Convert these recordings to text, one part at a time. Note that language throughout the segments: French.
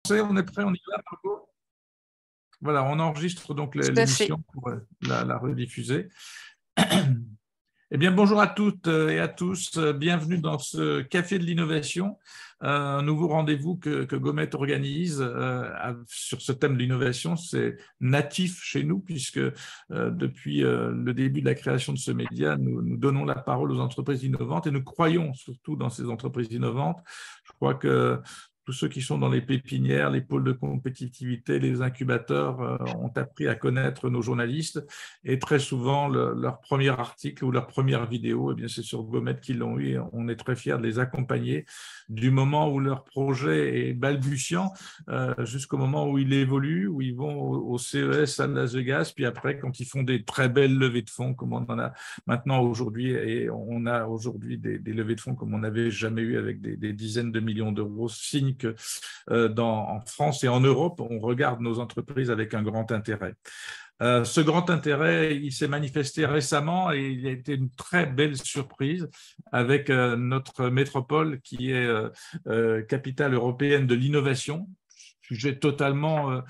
On est prêt, on y va, Margot? Voilà, on enregistre donc l'émission pour la rediffuser. Eh bien, bonjour à toutes et à tous. Bienvenue dans ce Café de l'innovation, un nouveau rendez-vous que Gomet organise sur ce thème de l'innovation. C'est natif chez nous puisque depuis le début de la création de ce média, nous donnons la parole aux entreprises innovantes et nous croyons surtout dans ces entreprises innovantes. Je crois que tous ceux qui sont dans les pépinières, les pôles de compétitivité, les incubateurs ont appris à connaître nos journalistes et très souvent leur premier article ou leur première vidéo, eh bien, c'est sur Gomet qu'ils l'ont eu et on est très fiers de les accompagner du moment où leur projet est balbutiant jusqu'au moment où il évolue, où ils vont au CES à Las Vegas, puis après quand ils font des très belles levées de fonds comme on en a maintenant aujourd'hui, et on a aujourd'hui des levées de fonds comme on n'avait jamais eu avec des dizaines de millions d'euros, signe que en France et en Europe, on regarde nos entreprises avec un grand intérêt. Ce grand intérêt, il s'est manifesté récemment et il a été une très belle surprise avec notre métropole qui est capitale européenne de l'innovation. Sujet totalement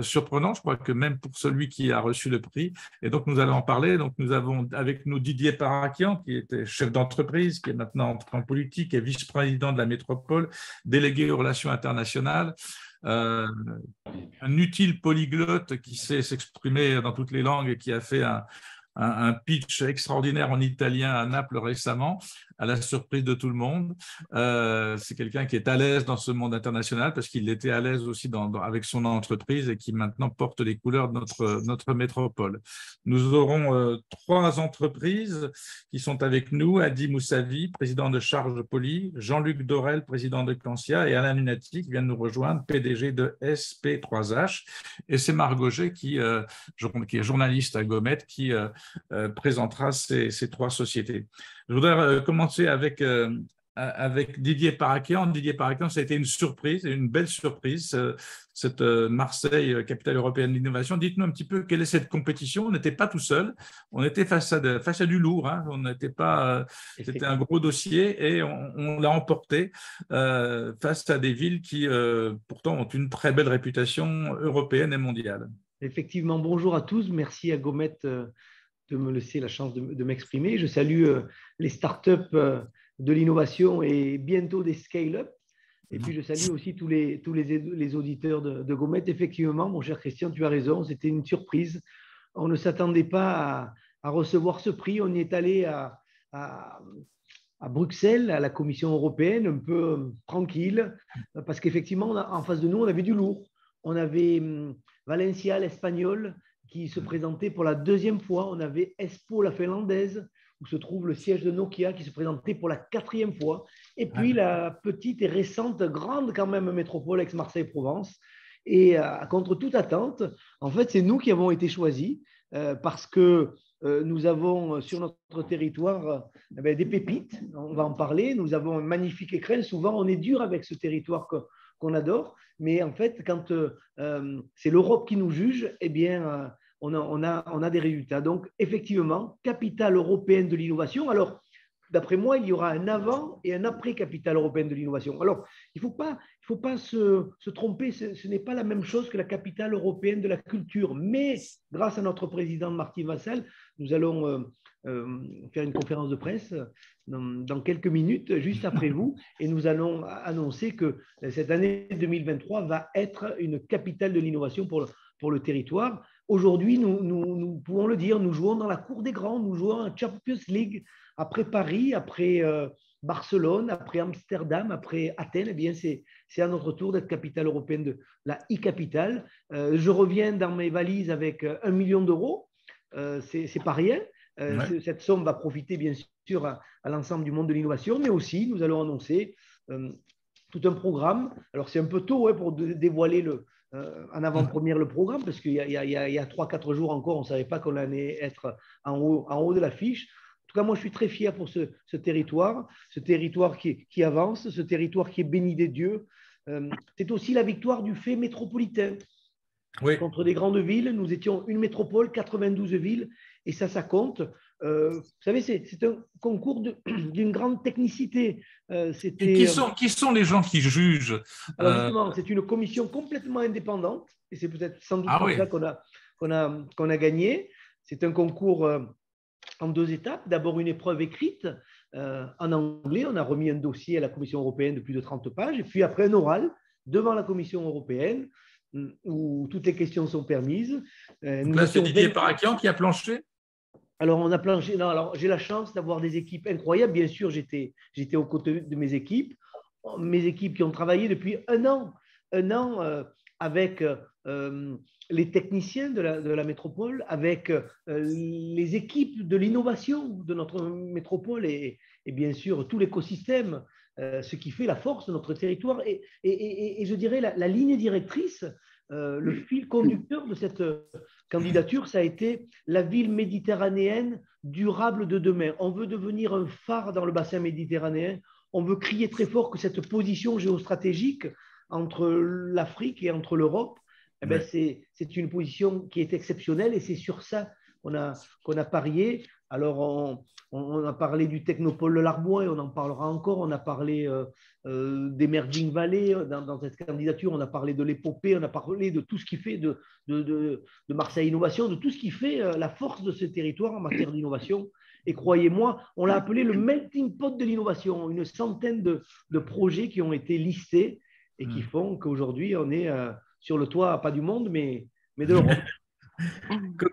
surprenant, je crois que même pour celui qui a reçu le prix. Et donc, nous allons en parler. Donc, nous avons avec nous Didier Parakian, qui était chef d'entreprise, qui est maintenant entré en politique et vice-président de la métropole, délégué aux relations internationales. Un utile polyglotte qui sait s'exprimer dans toutes les langues et qui a fait un pitch extraordinaire en italien à Naples récemment, à la surprise de tout le monde. C'est quelqu'un qui est à l'aise dans ce monde international parce qu'il était à l'aise aussi avec son entreprise et qui maintenant porte les couleurs de notre métropole. Nous aurons trois entreprises qui sont avec nous: Adi Moussavi, président de Charge Poly, Jean-Luc Dorel, président de Cancia, et Alain Lunati qui vient de nous rejoindre, PDG de SP3H. Et c'est Margot Gay qui est journaliste à Gomet qui présentera ces trois sociétés. Je voudrais commencer avec Didier Parakian. Didier Parakian, ça a été une surprise, une belle surprise, cette Marseille, capitale européenne de l'innovation. Dites-nous un petit peu quelle est cette compétition. On n'était pas tout seul, on était face à du lourd. Hein. On n'était pas, c'était un gros dossier et on l'a emporté face à des villes qui pourtant ont une très belle réputation européenne et mondiale. Effectivement, bonjour à tous. Merci à Gomet de me laisser la chance de m'exprimer. Je salue les startups de l'innovation et bientôt des scale-up. Et puis, je salue aussi tous les auditeurs de Gomet. Effectivement, mon cher Christian, tu as raison, c'était une surprise. On ne s'attendait pas à recevoir ce prix. On y est allé à Bruxelles, à la Commission européenne, un peu tranquille, parce qu'effectivement, en face de nous, on avait du lourd. On avait Valencia, l'Espagnol, qui se présentait pour la deuxième fois. On avait Espoo, la finlandaise, où se trouve le siège de Nokia, qui se présentait pour la quatrième fois. Et puis la petite et récente, grande quand même métropole, Aix-Marseille-Provence. Et contre toute attente, en fait, c'est nous qui avons été choisis parce que nous avons sur notre territoire des pépites, on va en parler. Nous avons un magnifique écrin. Souvent, on est dur avec ce territoire qu'on adore. Mais en fait, quand c'est l'Europe qui nous juge, eh bien, on a des résultats. Donc, effectivement, capitale européenne de l'innovation. Alors, d'après moi, il y aura un avant et un après capitale européenne de l'innovation. Alors, il ne faut pas se tromper, ce n'est pas la même chose que la capitale européenne de la culture. Mais grâce à notre président Martin Vassal, nous allons faire une conférence de presse dans quelques minutes, juste après vous, et nous allons annoncer que cette année 2023 va être une capitale de l'innovation pour le territoire. Aujourd'hui, nous pouvons le dire, nous jouons dans la cour des grands, nous jouons en Champions League. Après Paris, après Barcelone, après Amsterdam, après Athènes, eh bien c'est à notre tour d'être capitale européenne de la e-capitale. Je reviens dans mes valises avec 1 million d'euros, c'est pas rien. Cette somme va profiter bien sûr à l'ensemble du monde de l'innovation, mais aussi nous allons annoncer tout un programme. Alors c'est un peu tôt pour dévoiler en avant-première le programme, parce qu'il y a 3-4 jours encore, on ne savait pas qu'on allait être en haut de l'affiche. En tout cas, moi, je suis très fier pour ce territoire qui avance, ce territoire qui est béni des dieux. C'est aussi la victoire du fait métropolitain. Oui. Contre des grandes villes, nous étions une métropole, 92 villes, et ça compte. Vous savez, c'est un concours d'une grande technicité. Et qui sont les gens qui jugent? Alors justement, c'est une commission complètement indépendante et c'est peut-être sans doute Ah pour oui. ça qu'on a gagné. C'est un concours en 2 étapes. D'abord, une épreuve écrite en anglais. On a remis un dossier à la Commission européenne de plus de 30 pages. Et puis après, un oral devant la Commission européenne où toutes les questions sont permises. Donc là, c'est Didier Parakian qui a planché? Alors, on a planché. Non, alors, j'ai la chance d'avoir des équipes incroyables. Bien sûr, j'étais aux côtés de mes équipes. Mes équipes qui ont travaillé depuis un an avec les techniciens de la métropole, avec les équipes de l'innovation de notre métropole et bien sûr tout l'écosystème, ce qui fait la force de notre territoire. Et je dirais la ligne directrice, le fil conducteur de cette candidature, ça a été la ville méditerranéenne durable de demain. On veut devenir un phare dans le bassin méditerranéen. On veut crier très fort que cette position géostratégique entre l'Afrique et entre l'Europe, eh ben, c'est une position qui est exceptionnelle et c'est sur ça qu'on a parié. Alors, on a parlé du technopôle de l'Arbois et on en parlera encore. On a parlé d'Emerging Valley dans cette candidature. On a parlé de l'épopée. On a parlé de tout ce qui fait de Marseille Innovation, de tout ce qui fait la force de ce territoire en matière d'innovation. Et croyez-moi, on l'a appelé le melting pot de l'innovation. Une centaine de projets qui ont été listés et qui font qu'aujourd'hui, on est sur le toit, pas du monde, mais de l'Europe.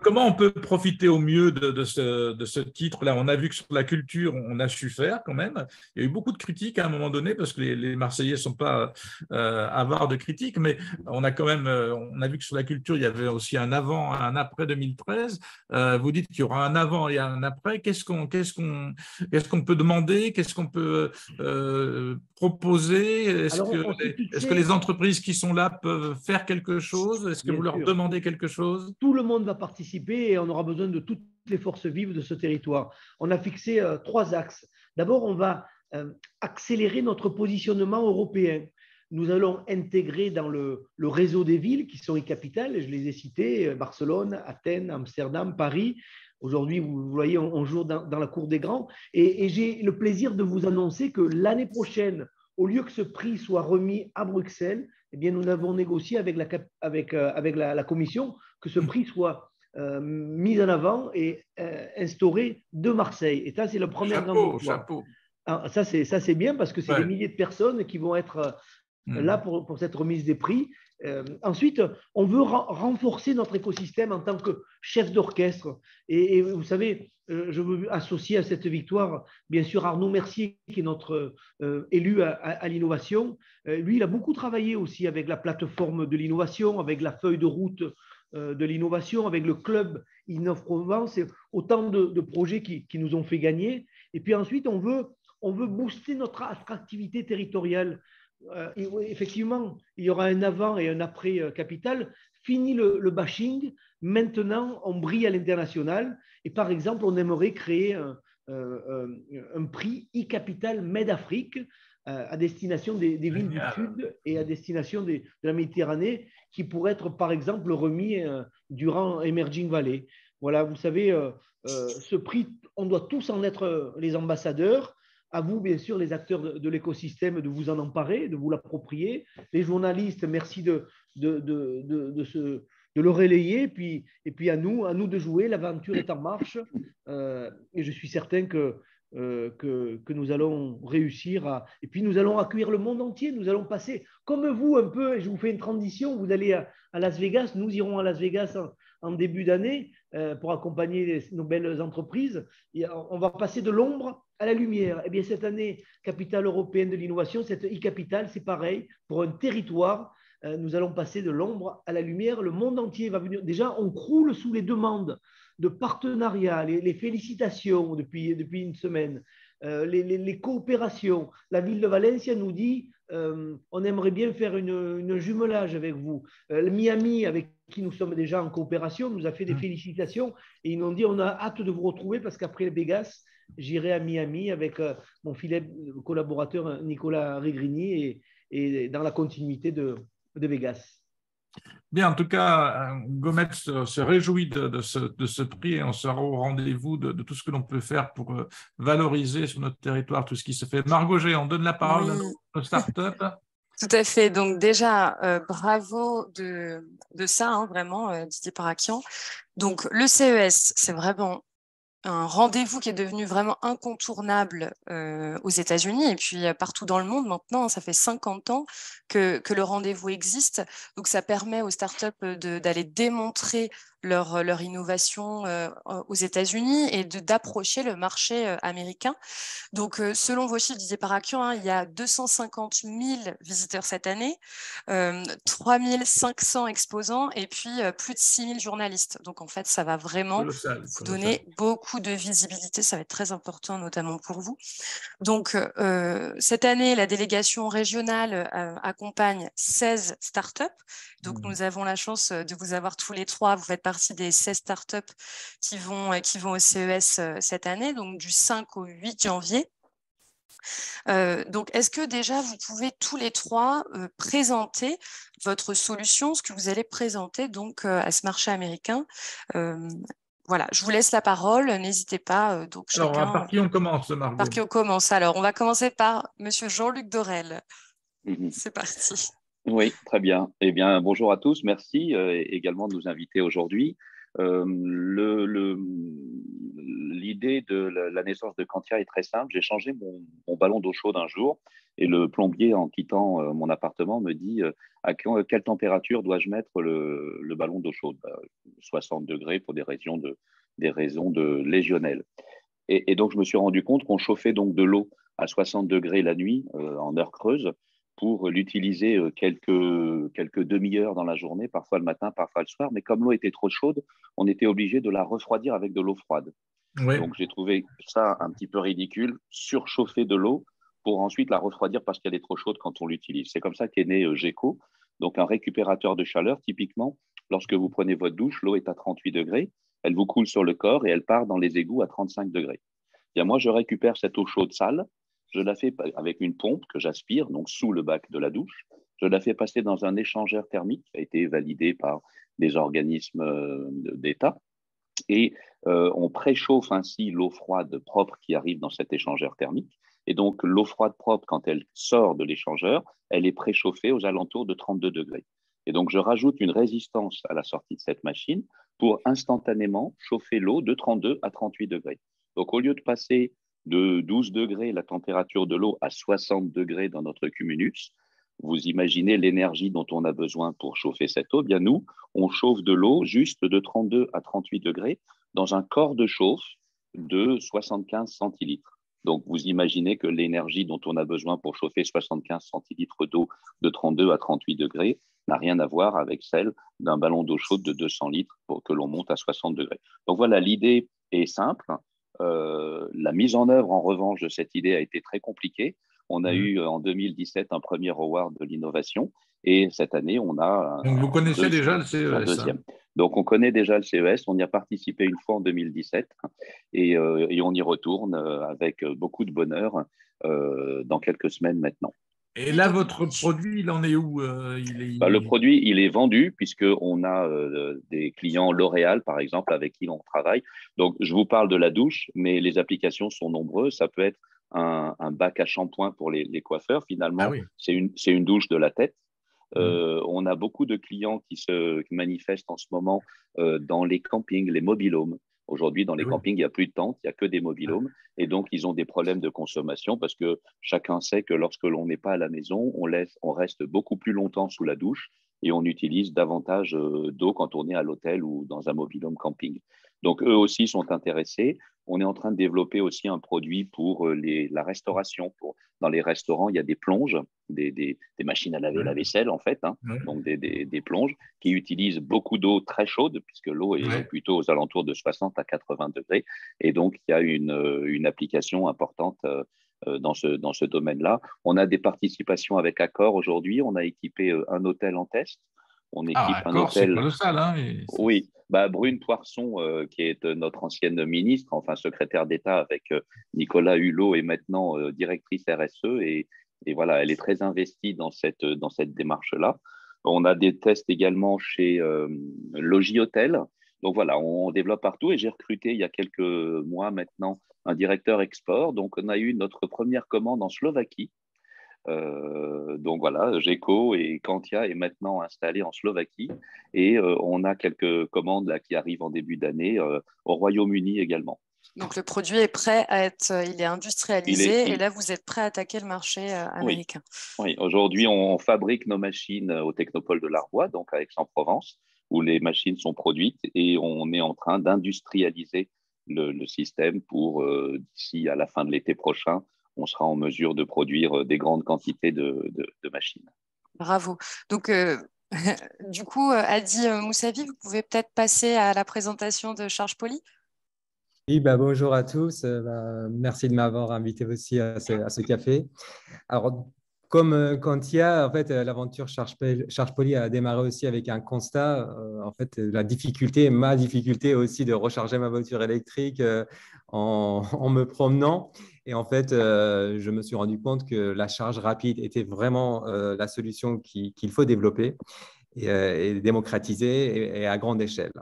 Comment on peut profiter au mieux de ce titre-là? On a vu que sur la culture, on a su faire quand même. Il y a eu beaucoup de critiques à un moment donné parce que les Marseillais ne sont pas avares de critiques, mais on a quand même, on a vu que sur la culture, il y avait aussi un avant, un après 2013. Vous dites qu'il y aura un avant et un après. Qu'est-ce qu'on peut demander? Qu'est-ce qu'on peut proposer? Est-ce que les entreprises qui sont là peuvent faire quelque chose? Est-ce que vous leur demandez quelque chose? Tout le monde va participer et on aura besoin de toutes les forces vives de ce territoire. On a fixé 3 axes. D'abord, on va accélérer notre positionnement européen. Nous allons intégrer dans le réseau des villes qui sont les capitales, je les ai citées, Barcelone, Athènes, Amsterdam, Paris. Aujourd'hui, vous voyez, on joue dans la cour des grands. Et j'ai le plaisir de vous annoncer que l'année prochaine, au lieu que ce prix soit remis à Bruxelles, eh bien, nous avons négocié avec la Commission que ce prix soit mis en avant et instauré de Marseille. Et ça, c'est la première grande victoire. Chapeau. Alors, ça, c'est bien parce que c'est des milliers de personnes qui vont être là pour cette remise des prix. Ensuite, on veut renforcer notre écosystème en tant que chef d'orchestre. Et vous savez, je veux associer à cette victoire, bien sûr, Arnaud Mercier, qui est notre élu à l'innovation. Lui, il a beaucoup travaillé aussi avec la plateforme de l'innovation, avec la feuille de route de l'innovation, avec le club Innov Provence, autant de projets qui nous ont fait gagner. Et puis ensuite, on veut booster notre attractivité territoriale. Effectivement, il y aura un avant et un après Capital. Fini le bashing. Maintenant, on brille à l'international. Et par exemple, on aimerait créer un prix e-Capital Med-Afrique à destination des villes du Sud et à destination de la Méditerranée, qui pourrait être, par exemple, remis durant Emerging Valley. Voilà, vous savez, ce prix, on doit tous en être les ambassadeurs. À vous, bien sûr, les acteurs de l'écosystème, de vous en emparer, de vous l'approprier. Les journalistes, merci de le relayer. Et puis à nous de jouer. L'aventure est en marche. Et je suis certain que nous allons réussir. Et puis nous allons accueillir le monde entier. Nous allons passer, comme vous un peu, et je vous fais une transition, vous allez à Las Vegas. Nous irons à Las Vegas en début d'année pour accompagner nos belles entreprises. Et on va passer de l'ombre à la lumière. Eh bien, cette année, capitale européenne de l'innovation, cette e-capitale, c'est pareil. Pour un territoire, nous allons passer de l'ombre à la lumière. Le monde entier va venir. Déjà, on croule sous les demandes de partenariats, les félicitations depuis une semaine, les coopérations. La ville de Valencia nous dit on aimerait bien faire une jumelage avec vous. Miami, avec qui nous sommes déjà en coopération, nous a fait des félicitations et ils nous ont dit on a hâte de vous retrouver parce qu'après Vegas, j'irai à Miami avec mon fidèle collaborateur Nicolas Regrini et dans la continuité de Vegas. Bien, en tout cas, Gomet se réjouit de ce prix et on sera au rendez-vous de tout ce que l'on peut faire pour valoriser sur notre territoire tout ce qui se fait. Margot G, on donne la parole à nos startups. Tout à fait. Donc déjà, bravo de ça, hein, vraiment, Didier Parakian. Donc le CES, c'est vraiment un rendez-vous qui est devenu vraiment incontournable aux États-Unis et puis partout dans le monde maintenant. Ça fait 50 ans que le rendez-vous existe. Donc, ça permet aux startups d'aller démontrer leur innovation aux États-Unis et d'approcher le marché américain. Donc, selon vos chiffres, Didier Parakian, hein, il y a 250 000 visiteurs cette année, 3 500 exposants et puis plus de 6 000 journalistes. Donc, en fait, ça va vraiment vous donner beaucoup de visibilité. Ça va être très important, notamment pour vous. Donc, cette année, la délégation régionale accompagne 16 startups. Donc, nous avons la chance de vous avoir tous les trois. Vous faites partie des 16 startups qui vont au CES cette année, donc du 5 au 8 janvier. Donc, est-ce que déjà, vous pouvez tous les trois présenter votre solution, ce que vous allez présenter donc à ce marché américain? Voilà, je vous laisse la parole, n'hésitez pas. Donc alors, chacun, par qui on commence, Margot? Par qui on commence? Alors, on va commencer par Monsieur Jean-Luc Dorel. C'est parti. Oui, très bien. Eh bien, bonjour à tous. Merci également de nous inviter aujourd'hui. L'idée de la naissance de Quantia est très simple. J'ai changé mon ballon d'eau chaude un jour et le plombier, en quittant mon appartement, me dit à quelle température dois-je mettre le ballon d'eau chaude? 60 degrés pour des raisons de légionnelle. Et donc, je me suis rendu compte qu'on chauffait donc de l'eau à 60 degrés la nuit, en heure creuse, pour l'utiliser quelques demi-heures dans la journée, parfois le matin, parfois le soir. Mais comme l'eau était trop chaude, on était obligé de la refroidir avec de l'eau froide. Oui. Donc, j'ai trouvé ça un petit peu ridicule, surchauffer de l'eau pour ensuite la refroidir parce qu'elle est trop chaude quand on l'utilise. C'est comme ça qu'est né GECO, donc un récupérateur de chaleur. Typiquement, lorsque vous prenez votre douche, l'eau est à 38 degrés, elle vous coule sur le corps et elle part dans les égouts à 35 degrés. Bien, moi, je récupère cette eau chaude sale, je la fais avec une pompe que j'aspire, donc sous le bac de la douche. Je la fais passer dans un échangeur thermique qui a été validé par des organismes d'État. Et on préchauffe ainsi l'eau froide propre qui arrive dans cet échangeur thermique. Et donc, l'eau froide propre, quand elle sort de l'échangeur, elle est préchauffée aux alentours de 32 degrés. Et donc, je rajoute une résistance à la sortie de cette machine pour instantanément chauffer l'eau de 32 à 38 degrés. Donc, au lieu de passer de 12 degrés la température de l'eau à 60 degrés dans notre cumulus, vous imaginez l'énergie dont on a besoin pour chauffer cette eau. Bien, nous, on chauffe de l'eau juste de 32 à 38 degrés dans un corps de chauffe de 75 centilitres. Donc, vous imaginez que l'énergie dont on a besoin pour chauffer 75 centilitres d'eau de 32 à 38 degrés n'a rien à voir avec celle d'un ballon d'eau chaude de 200 litres pour que l'on monte à 60 degrés. Donc voilà, l'idée est simple. La mise en œuvre, en revanche, de cette idée a été très compliquée. On a eu en 2017 un premier award de l'innovation et cette année, on a Donc, vous connaissez déjà le CES, un deuxième. Donc, on connaît déjà le CES. On y a participé une fois en 2017 et on y retourne avec beaucoup de bonheur dans quelques semaines maintenant. Et là, votre produit, il en est où? Le produit, il est vendu puisqu'on a des clients L'Oréal, par exemple, avec qui on travaille. Donc, je vous parle de la douche, mais les applications sont nombreuses. Ça peut être un bac à shampoing pour les coiffeurs. Finalement, c'est une douche de la tête. On a beaucoup de clients qui se manifestent en ce moment dans les campings, les mobil-homes. Aujourd'hui, dans les campings, il n'y a plus de tentes, il n'y a que des mobil-homes. Et donc, ils ont des problèmes de consommation parce que chacun sait que lorsque l'on n'est pas à la maison, on reste beaucoup plus longtemps sous la douche et on utilise davantage d'eau quand on est à l'hôtel ou dans un mobil-home camping. Donc, eux aussi sont intéressés. On est en train de développer aussi un produit pour la restauration. Dans les restaurants, il y a des plonges, des machines à laver la vaisselle, en fait, hein, donc des plonges qui utilisent beaucoup d'eau très chaude, puisque l'eau est plutôt aux alentours de 60 à 80 degrés. Et donc, il y a une application importante dans ce domaine-là. On a des participations avec Accor aujourd'hui. On a équipé un hôtel en test. On équipe un hôtel. C'est colossal, hein, Oui, Brune Poirson, qui est notre ancienne ministre, enfin secrétaire d'État avec Nicolas Hulot, est maintenant directrice RSE et voilà, elle est très investie dans cette démarche-là. On a des tests également chez Logis Hôtel. Donc voilà, on développe partout et j'ai recruté il y a quelques mois maintenant un directeur export. Donc on a eu notre première commande en Slovaquie. Donc voilà, Geco et Quantia est maintenant installé en Slovaquie et on a quelques commandes là, qui arrivent en début d'année au Royaume-Uni également. Donc le produit est prêt à être, il est industrialisé et là vous êtes prêt à attaquer le marché américain. Oui, aujourd'hui on fabrique nos machines au Technopole de l'Arbois, donc à Aix-en-Provence, où les machines sont produites et on est en train d'industrialiser le système pour d'ici à la fin de l'été prochain, on sera en mesure de produire des grandes quantités de machines. Bravo. Donc, du coup, Hadi Moussavi, vous pouvez peut-être passer à la présentation de Charge Poly. Oui, bonjour à tous. Merci de m'avoir invité aussi à ce café. Alors, comme Quantia, en fait, l'aventure Charge Poly a démarré aussi avec un constat. En fait, ma difficulté aussi de recharger ma voiture électrique en me promenant. Et en fait, je me suis rendu compte que la charge rapide était vraiment la solution qu'il faut développer et démocratiser et à grande échelle.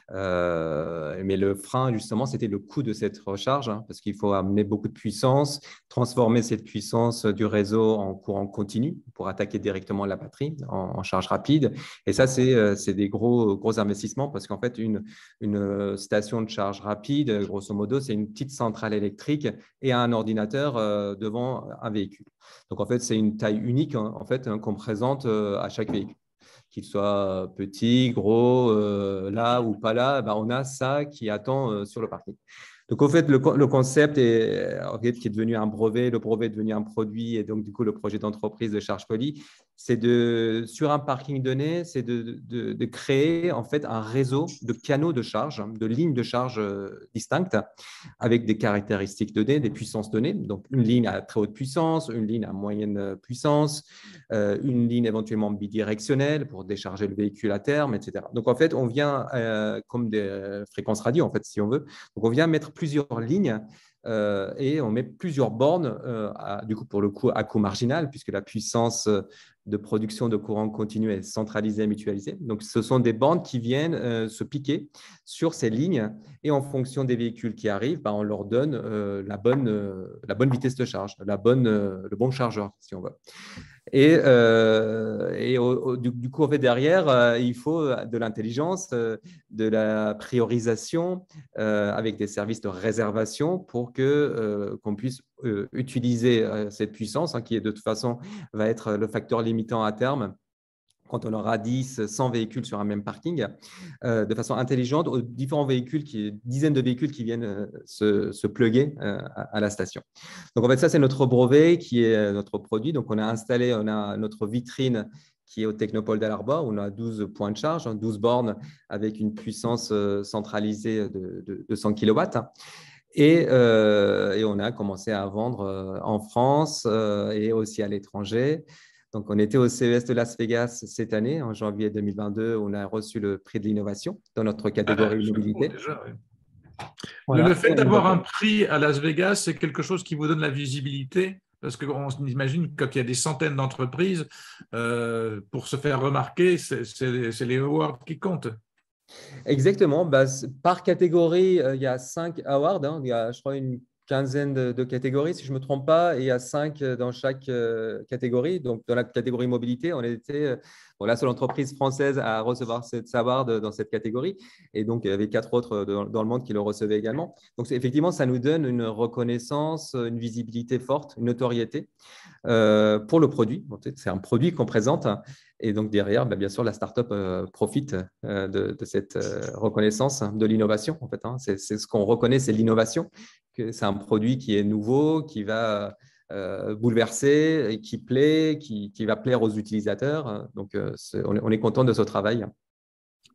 Mais le frein, justement, c'était le coût de cette recharge, parce qu'il faut amener beaucoup de puissance, transformer cette puissance du réseau en courant continu pour attaquer directement la batterie en charge rapide. Et ça, c'est des gros investissements, parce qu'en fait, une station de charge rapide, grosso modo, c'est une petite centrale électrique et un ordinateur devant un véhicule. Donc, en fait, c'est une taille unique en fait, qu'on présente à chaque véhicule. Qu'il soit petit, gros, là ou pas là, on a ça qui attend sur le parking. Donc, en fait, le concept qui est devenu un brevet, le brevet est devenu un produit et donc, du coup, le projet d'entreprise de Charge Poly, c'est sur un parking donné, c'est de créer en fait un réseau de canaux de charge, de lignes de charge distinctes avec des caractéristiques données, des puissances données. Donc, une ligne à très haute puissance, une ligne à moyenne puissance, une ligne éventuellement bidirectionnelle pour décharger le véhicule à terme, etc. Donc, en fait, on vient, comme des fréquences radio, en fait, si on veut, donc on vient mettre plusieurs lignes et on met plusieurs bornes, du coup, pour le coup, à coût marginal, puisque la puissance de production de courant continu est centralisée et mutualisée. Donc, ce sont des bornes qui viennent se piquer sur ces lignes et en fonction des véhicules qui arrivent, on leur donne la bonne vitesse de charge, le bon chargeur, si on veut. Et du coup, en fait, derrière, il faut de l'intelligence, de la priorisation avec des services de réservation pour qu'on puisse utiliser cette puissance qui, de toute façon, va être le facteur limitant à terme quand on aura 10, 100 véhicules sur un même parking, de façon intelligente aux différents véhicules, dizaines de véhicules qui viennent se plugger à la station. Donc, en fait, ça, c'est notre brevet qui est notre produit. Donc, on a notre vitrine qui est au Technopole d'Arbois, où on a 12 points de charge, 12 bornes avec une puissance centralisée de 100 kW. Et on a commencé à vendre en France et aussi à l'étranger. Donc, on était au CES de Las Vegas cette année, en janvier 2022. On a reçu le prix de l'innovation dans notre catégorie mobilité. Déjà, oui. Voilà. Le fait d'avoir un prix à Las Vegas, c'est quelque chose qui vous donne la visibilité, parce qu'on imagine quand il y a des centaines d'entreprises, pour se faire remarquer, c'est les awards qui comptent. Exactement. Par catégorie, il y a 5 awards. Il y a, je crois, une quinzaine de catégories, si je ne me trompe pas, et il y a 5 dans chaque catégorie. Donc, dans la catégorie mobilité, on était la seule entreprise française à recevoir cette award dans cette catégorie. Et donc, il y avait 4 autres dans le monde qui le recevaient également. Donc, effectivement, ça nous donne une reconnaissance, une visibilité forte, une notoriété pour le produit. C'est un produit qu'on présente. Et donc, derrière, bien sûr, la start-up profite de cette reconnaissance de l'innovation. En fait, c'est ce qu'on reconnaît, c'est l'innovation. C'est un produit qui est nouveau, qui va bouleverser, et qui plaît, qui va plaire aux utilisateurs. Donc, on est content de ce travail.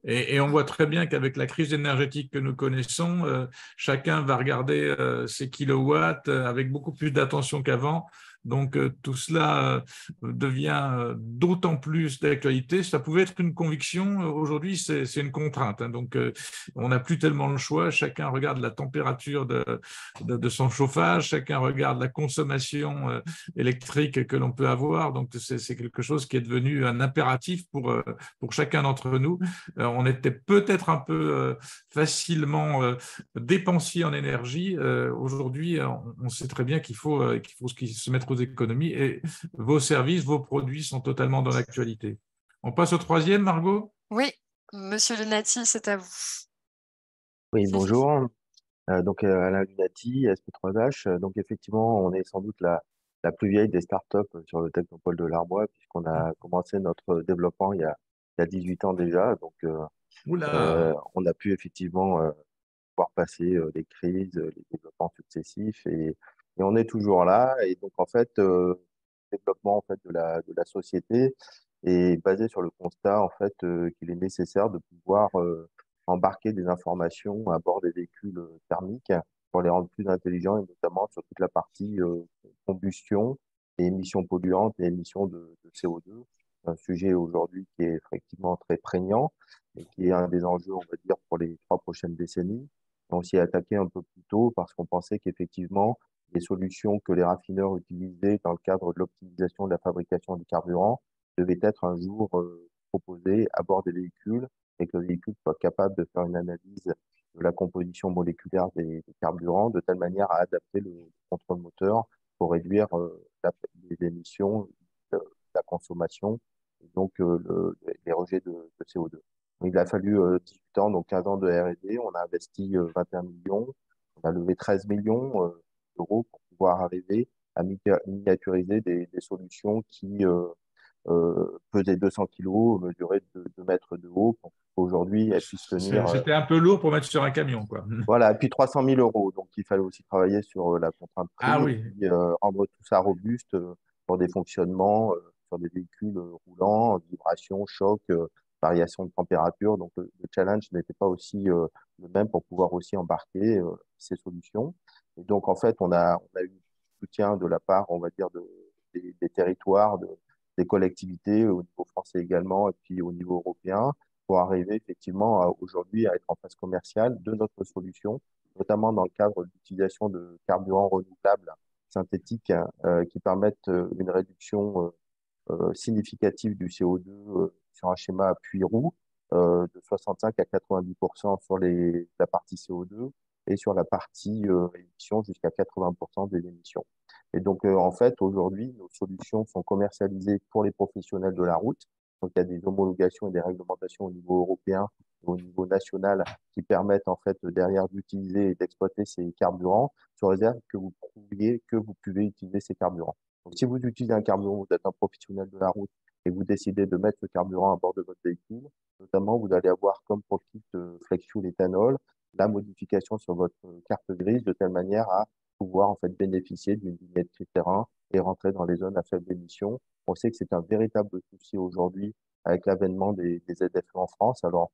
Et on voit très bien qu'avec la crise énergétique que nous connaissons, chacun va regarder ses kilowatts avec beaucoup plus d'attention qu'avant. Donc, tout cela devient d'autant plus d'actualité. Ça pouvait être une conviction, aujourd'hui, c'est une contrainte. Hein. Donc, on n'a plus tellement le choix. Chacun regarde la température de son chauffage, chacun regarde la consommation électrique que l'on peut avoir. Donc, c'est quelque chose qui est devenu un impératif pour chacun d'entre nous. On était peut-être un peu facilement dépensier en énergie. Aujourd'hui, on sait très bien qu'il faut se mettre aux économies et vos services, vos produits sont totalement dans l'actualité. On passe au troisième, Margot? Oui, Monsieur Lunati, c'est à vous. Oui, bonjour. Alain Lunati, SP3H. Donc, effectivement, on est sans doute la plus vieille des startups sur le Technopole de l'Arbois, puisqu'on a commencé notre développement il y a 18 ans déjà. Donc, on a pu effectivement voir passer les crises, les développements successifs, et on est toujours là. Et donc, en fait, le développement en fait, de la société est basé sur le constat en fait, qu'il est nécessaire de pouvoir embarquer des informations à bord des véhicules thermiques pour les rendre plus intelligents, et notamment sur toute la partie combustion et émissions polluantes et émissions de CO2. Un sujet aujourd'hui qui est effectivement très prégnant et qui est un des enjeux, on va dire, pour les 3 prochaines décennies. On s'y est attaqué un peu plus tôt parce qu'on pensait qu'effectivement, les solutions que les raffineurs utilisaient dans le cadre de l'optimisation de la fabrication du carburant devaient être un jour proposées à bord des véhicules, et que le véhicule soit capable de faire une analyse de la composition moléculaire des carburants de telle manière à adapter le contrôle moteur pour réduire les émissions, la consommation, et donc les rejets de CO2. Il a fallu 18 ans, donc 15 ans de R&D. On a investi 21 millions. On a levé 13 millions d'euros pour pouvoir arriver à miniaturiser des solutions qui pesaient 200 kilos, mesuraient 2 mètres de haut, pour qu'aujourd'hui elles puissent tenir. C'était un peu lourd pour mettre sur un camion, quoi. Voilà, et puis 300 000 euros. Donc, il fallait aussi travailler sur la contrainte prix, Ah et oui. puis rendre tout ça robuste pour des fonctionnements sur des véhicules roulants, vibration, choc, variation de température. Donc, le challenge n'était pas aussi le même pour pouvoir aussi embarquer ces solutions. Et donc, en fait, on a eu du soutien de la part, on va dire, des territoires, des collectivités au niveau français également, et puis au niveau européen, pour arriver effectivement aujourd'hui à être en phase commerciale de notre solution, notamment dans le cadre de l'utilisation de carburants renouvelables synthétiques qui permettent une réduction significative du CO2 sur un schéma à puits-roue de 65 à 90% sur la partie CO2, et sur la partie émissions jusqu'à 80% des émissions. Et donc, en fait, aujourd'hui, nos solutions sont commercialisées pour les professionnels de la route. Donc, il y a des homologations et des réglementations au niveau européen et au niveau national qui permettent, en fait, derrière d'utiliser et d'exploiter ces carburants, sous réserve que vous prouviez que vous pouvez utiliser ces carburants. Donc, si vous utilisez un carburant, vous êtes un professionnel de la route et vous décidez de mettre ce carburant à bord de votre véhicule, notamment, vous allez avoir comme profil Flex Fuel Ethanol la modification sur votre carte grise de telle manière à pouvoir en fait bénéficier d'une vignette terrain et rentrer dans les zones à faible émission. On sait que c'est un véritable souci aujourd'hui avec l'avènement des ZFE en France. Alors,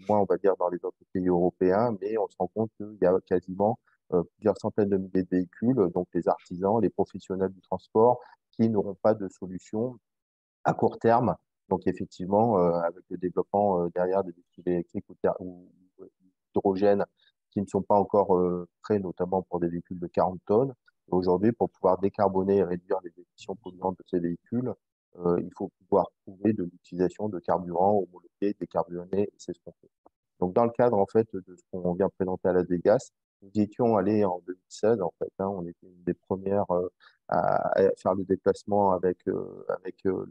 moins, on va dire, dans les autres pays européens, mais on se rend compte qu'il y a quasiment plusieurs centaines de milliers de véhicules, donc les artisans, les professionnels du transport, qui n'auront pas de solution à court terme. Donc, effectivement, avec le développement derrière des véhicules électriques ou hydrogène qui ne sont pas encore prêts, notamment pour des véhicules de 40 tonnes. Aujourd'hui, pour pouvoir décarboner et réduire les émissions polluantes de ces véhicules, il faut pouvoir prouver de l'utilisation de carburants homologués, décarbonés, et c'est ce qu'on fait. Donc, dans le cadre en fait de ce qu'on vient présenter à Las Vegas, nous y étions allés en 2016 en fait. Hein, on était une des premières à faire le déplacement avec le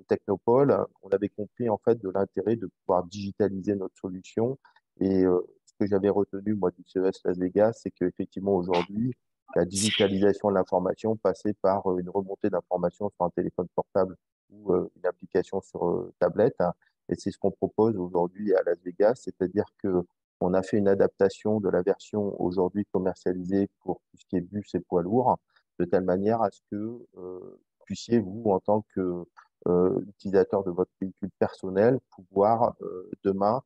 Technopole. On avait compris en fait de l'intérêt de pouvoir digitaliser notre solution. Et ce que j'avais retenu moi du CES Las Vegas, c'est qu'effectivement aujourd'hui, la digitalisation de l'information passait par une remontée d'informations sur un téléphone portable ou une application sur tablette. Et c'est ce qu'on propose aujourd'hui à Las Vegas, c'est-à-dire que on a fait une adaptation de la version aujourd'hui commercialisée pour tout ce qui est bus et poids lourds, de telle manière à ce que vous puissiez, vous, en tant que utilisateur de votre véhicule personnel, pouvoir demain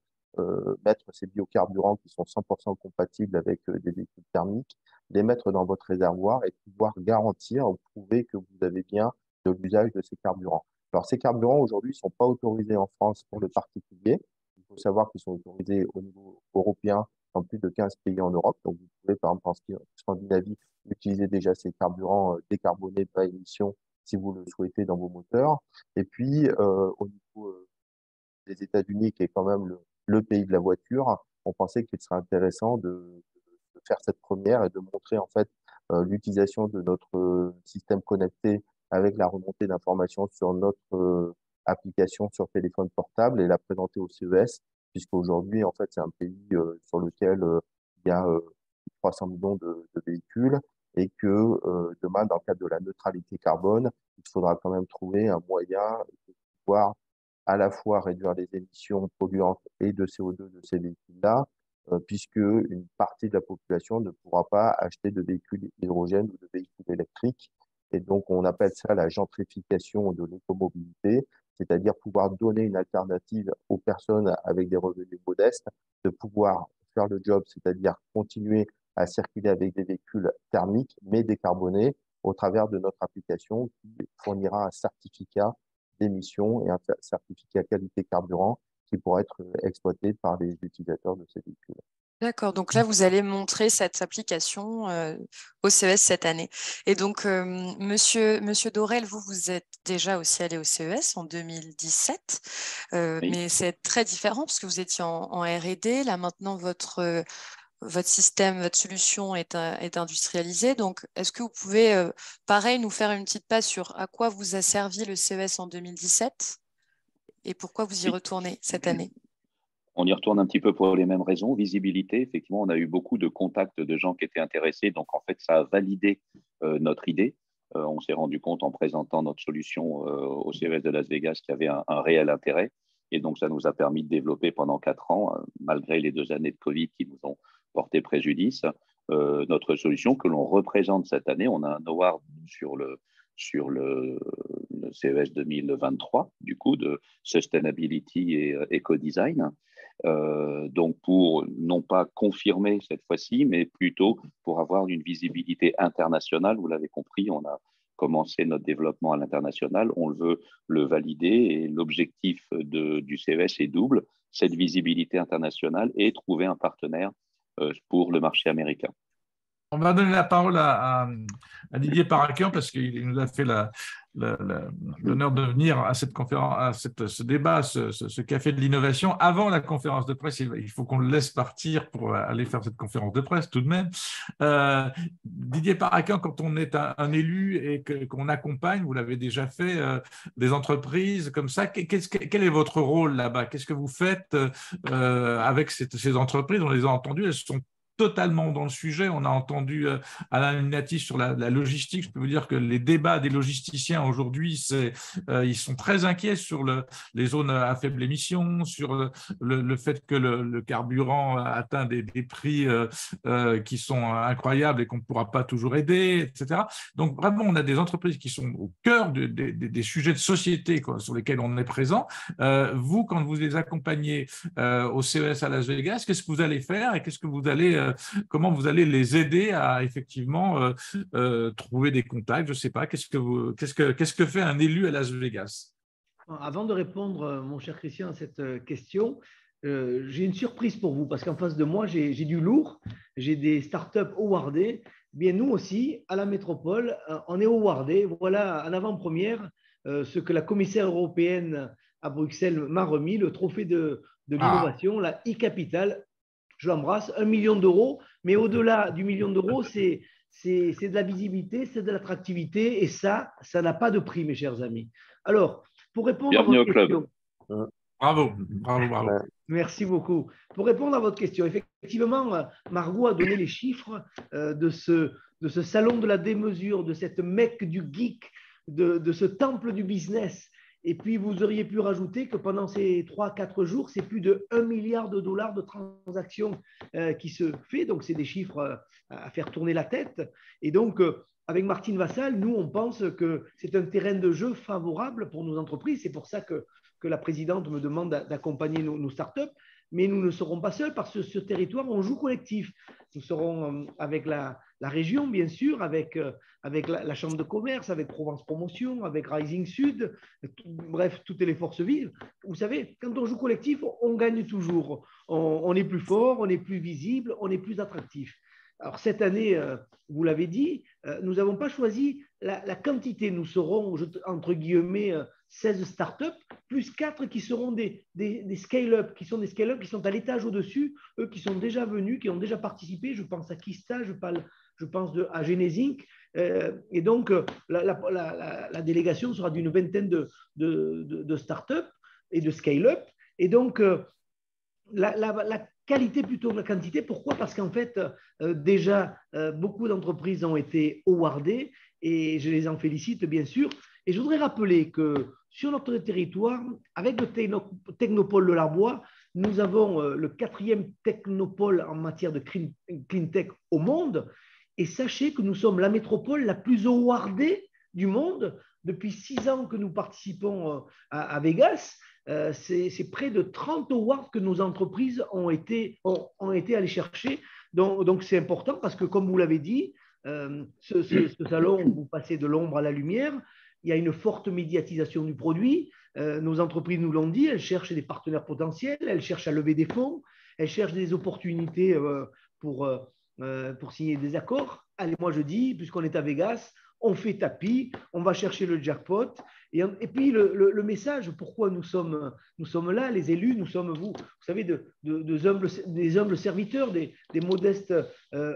mettre ces biocarburants qui sont 100% compatibles avec des véhicules thermiques, les mettre dans votre réservoir et pouvoir garantir ou prouver que vous avez bien de l'usage de ces carburants. Alors, ces carburants, aujourd'hui, ne sont pas autorisés en France pour le particulier. Il faut savoir qu'ils sont autorisés au niveau européen dans plus de 15 pays en Europe. Donc, vous pouvez, par exemple, en Scandinavie, utiliser déjà ces carburants décarbonés bas émission si vous le souhaitez dans vos moteurs. Et puis, au niveau des États-Unis, qui est quand même le pays de la voiture, on pensait qu'il serait intéressant de faire cette première et de montrer en fait l'utilisation de notre système connecté avec la remontée d'informations sur notre application sur téléphone portable et la présenter au CES, puisqu'aujourd'hui, en fait, c'est un pays sur lequel il y a 300 millions de véhicules et que demain, dans le cadre de la neutralité carbone, il faudra quand même trouver un moyen de pouvoir à la fois réduire les émissions polluantes et de CO2 de ces véhicules-là, puisque une partie de la population ne pourra pas acheter de véhicules hydrogène ou de véhicules électriques. Et donc, on appelle ça la gentrification de l'écomobilité, c'est-à-dire pouvoir donner une alternative aux personnes avec des revenus modestes, de pouvoir faire le job, c'est-à-dire continuer à circuler avec des véhicules thermiques, mais décarbonés, au travers de notre application qui fournira un certificat d'émission et un certificat qualité carburant qui pourra être exploité par les utilisateurs de ces véhicules. D'accord, donc là, vous allez montrer cette application au CES cette année. Et donc, monsieur Dorel, vous êtes déjà aussi allé au CES en 2017, Oui. mais c'est très différent parce que vous étiez en R&D. Là, maintenant, votre système, votre solution est industrialisée. Donc, est-ce que vous pouvez, pareil, nous faire une petite passe sur à quoi vous a servi le CES en 2017 et pourquoi vous y retournez cette année? On y retourne un petit peu pour les mêmes raisons. Visibilité, effectivement, on a eu beaucoup de contacts de gens qui étaient intéressés. Donc, en fait, ça a validé notre idée. On s'est rendu compte en présentant notre solution au CES de Las Vegas qu'il y avait un réel intérêt. Et donc, ça nous a permis de développer pendant 4 ans, malgré les 2 années de Covid qui nous ont porté préjudice, notre solution que l'on représente cette année. On a un award sur le CES 2023, du coup, de Sustainability et Eco-Design. Donc, pour non pas confirmer cette fois-ci, mais plutôt pour avoir une visibilité internationale. Vous l'avez compris, on a commencé notre développement à l'international, on veut le valider et l'objectif du CES est double, cette visibilité internationale et trouver un partenaire pour le marché américain. On va donner la parole à Didier Parakian parce qu'il nous a fait l'honneur de venir à cette conférence, à ce débat, ce café de l'innovation avant la conférence de presse. Il faut qu'on le laisse partir pour aller faire cette conférence de presse tout de même. Didier Parakian, quand on est un élu et qu'on accompagne, vous l'avez déjà fait, des entreprises comme ça, quel est votre rôle là-bas? Qu'est-ce que vous faites avec ces entreprises? On les a entendues, elles sont totalement dans le sujet. On a entendu Alain Lunati sur la logistique. Je peux vous dire que les débats des logisticiens aujourd'hui, ils sont très inquiets sur les zones à faible émission, sur le fait que le carburant atteint des prix qui sont incroyables et qu'on ne pourra pas toujours aider, etc. Donc vraiment, on a des entreprises qui sont au cœur des sujets de société sur lesquels on est présent. Vous, quand vous les accompagnez au CES à Las Vegas, qu'est-ce que vous allez faire et comment vous allez les aider à effectivement trouver des contacts? Je ne sais pas, qu'est-ce que fait un élu à Las Vegas? Avant de répondre, mon cher Christian, à cette question, j'ai une surprise pour vous parce qu'en face de moi, j'ai du lourd, j'ai des startups awardées. Bien, nous aussi, à la métropole, on est awardés. Voilà, en avant-première, ce que la commissaire européenne à Bruxelles m'a remis, le trophée de l'innovation, la e-Capital. Je l'embrasse, 1 million d'euros, mais au-delà du million d'euros, c'est de la visibilité, c'est de l'attractivité, et ça n'a pas de prix, mes chers amis. Alors, pour répondre Bienvenue à votre question… club. Bravo. Merci beaucoup. Pour répondre à votre question, effectivement, Margot a donné les chiffres de ce salon de la démesure, de cette mecque du geek, de ce temple du business. Et puis, vous auriez pu rajouter que pendant ces 3-4 jours, c'est plus de 1 milliard de dollars de transactions qui se fait. Donc, c'est des chiffres à faire tourner la tête. Et donc, avec Martine Vassal, nous, on pense que c'est un terrain de jeu favorable pour nos entreprises. C'est pour ça que la présidente me demande d'accompagner nos startups. Mais nous ne serons pas seuls parce que sur ce territoire, on joue collectif. Nous serons avec la région, bien sûr, avec la Chambre de commerce, avec Provence Promotion, avec Rising Sud, bref, toutes les forces vives. Vous savez, quand on joue collectif, on gagne toujours. On est plus fort, on est plus visible, on est plus attractif. Alors cette année, vous l'avez dit, nous n'avons pas choisi la quantité. Nous serons, entre guillemets, 16 startups, plus 4 qui seront des scale-up, qui sont des scale-up qui sont à l'étage au-dessus, eux qui sont déjà venus, qui ont déjà participé. Je pense à Kista, je pense à Genesinc. Et donc, la délégation sera d'une vingtaine de startups et de scale-up. Et donc, la qualité plutôt que la quantité. Pourquoi? Parce qu'en fait, déjà, beaucoup d'entreprises ont été awardées et je les en félicite, bien sûr. Et je voudrais rappeler que sur notre territoire, avec le Technopole de l'Arbois, nous avons le 4e technopole en matière de clean tech au monde. Et sachez que nous sommes la métropole la plus awardée du monde. Depuis 6 ans que nous participons à Vegas, c'est près de 30 awards que nos entreprises ont été allées chercher. Donc c'est important parce que, comme vous l'avez dit, ce salon, vous passez de l'ombre à la lumière. Il y a une forte médiatisation du produit. Nos entreprises nous l'ont dit, elles cherchent des partenaires potentiels, elles cherchent à lever des fonds, elles cherchent des opportunités pour signer des accords. Allez, moi je dis, puisqu'on est à Vegas, on fait tapis, on va chercher le jackpot. Et puis le message, pourquoi nous sommes là, les élus, nous sommes vous savez, des humbles serviteurs, des modestes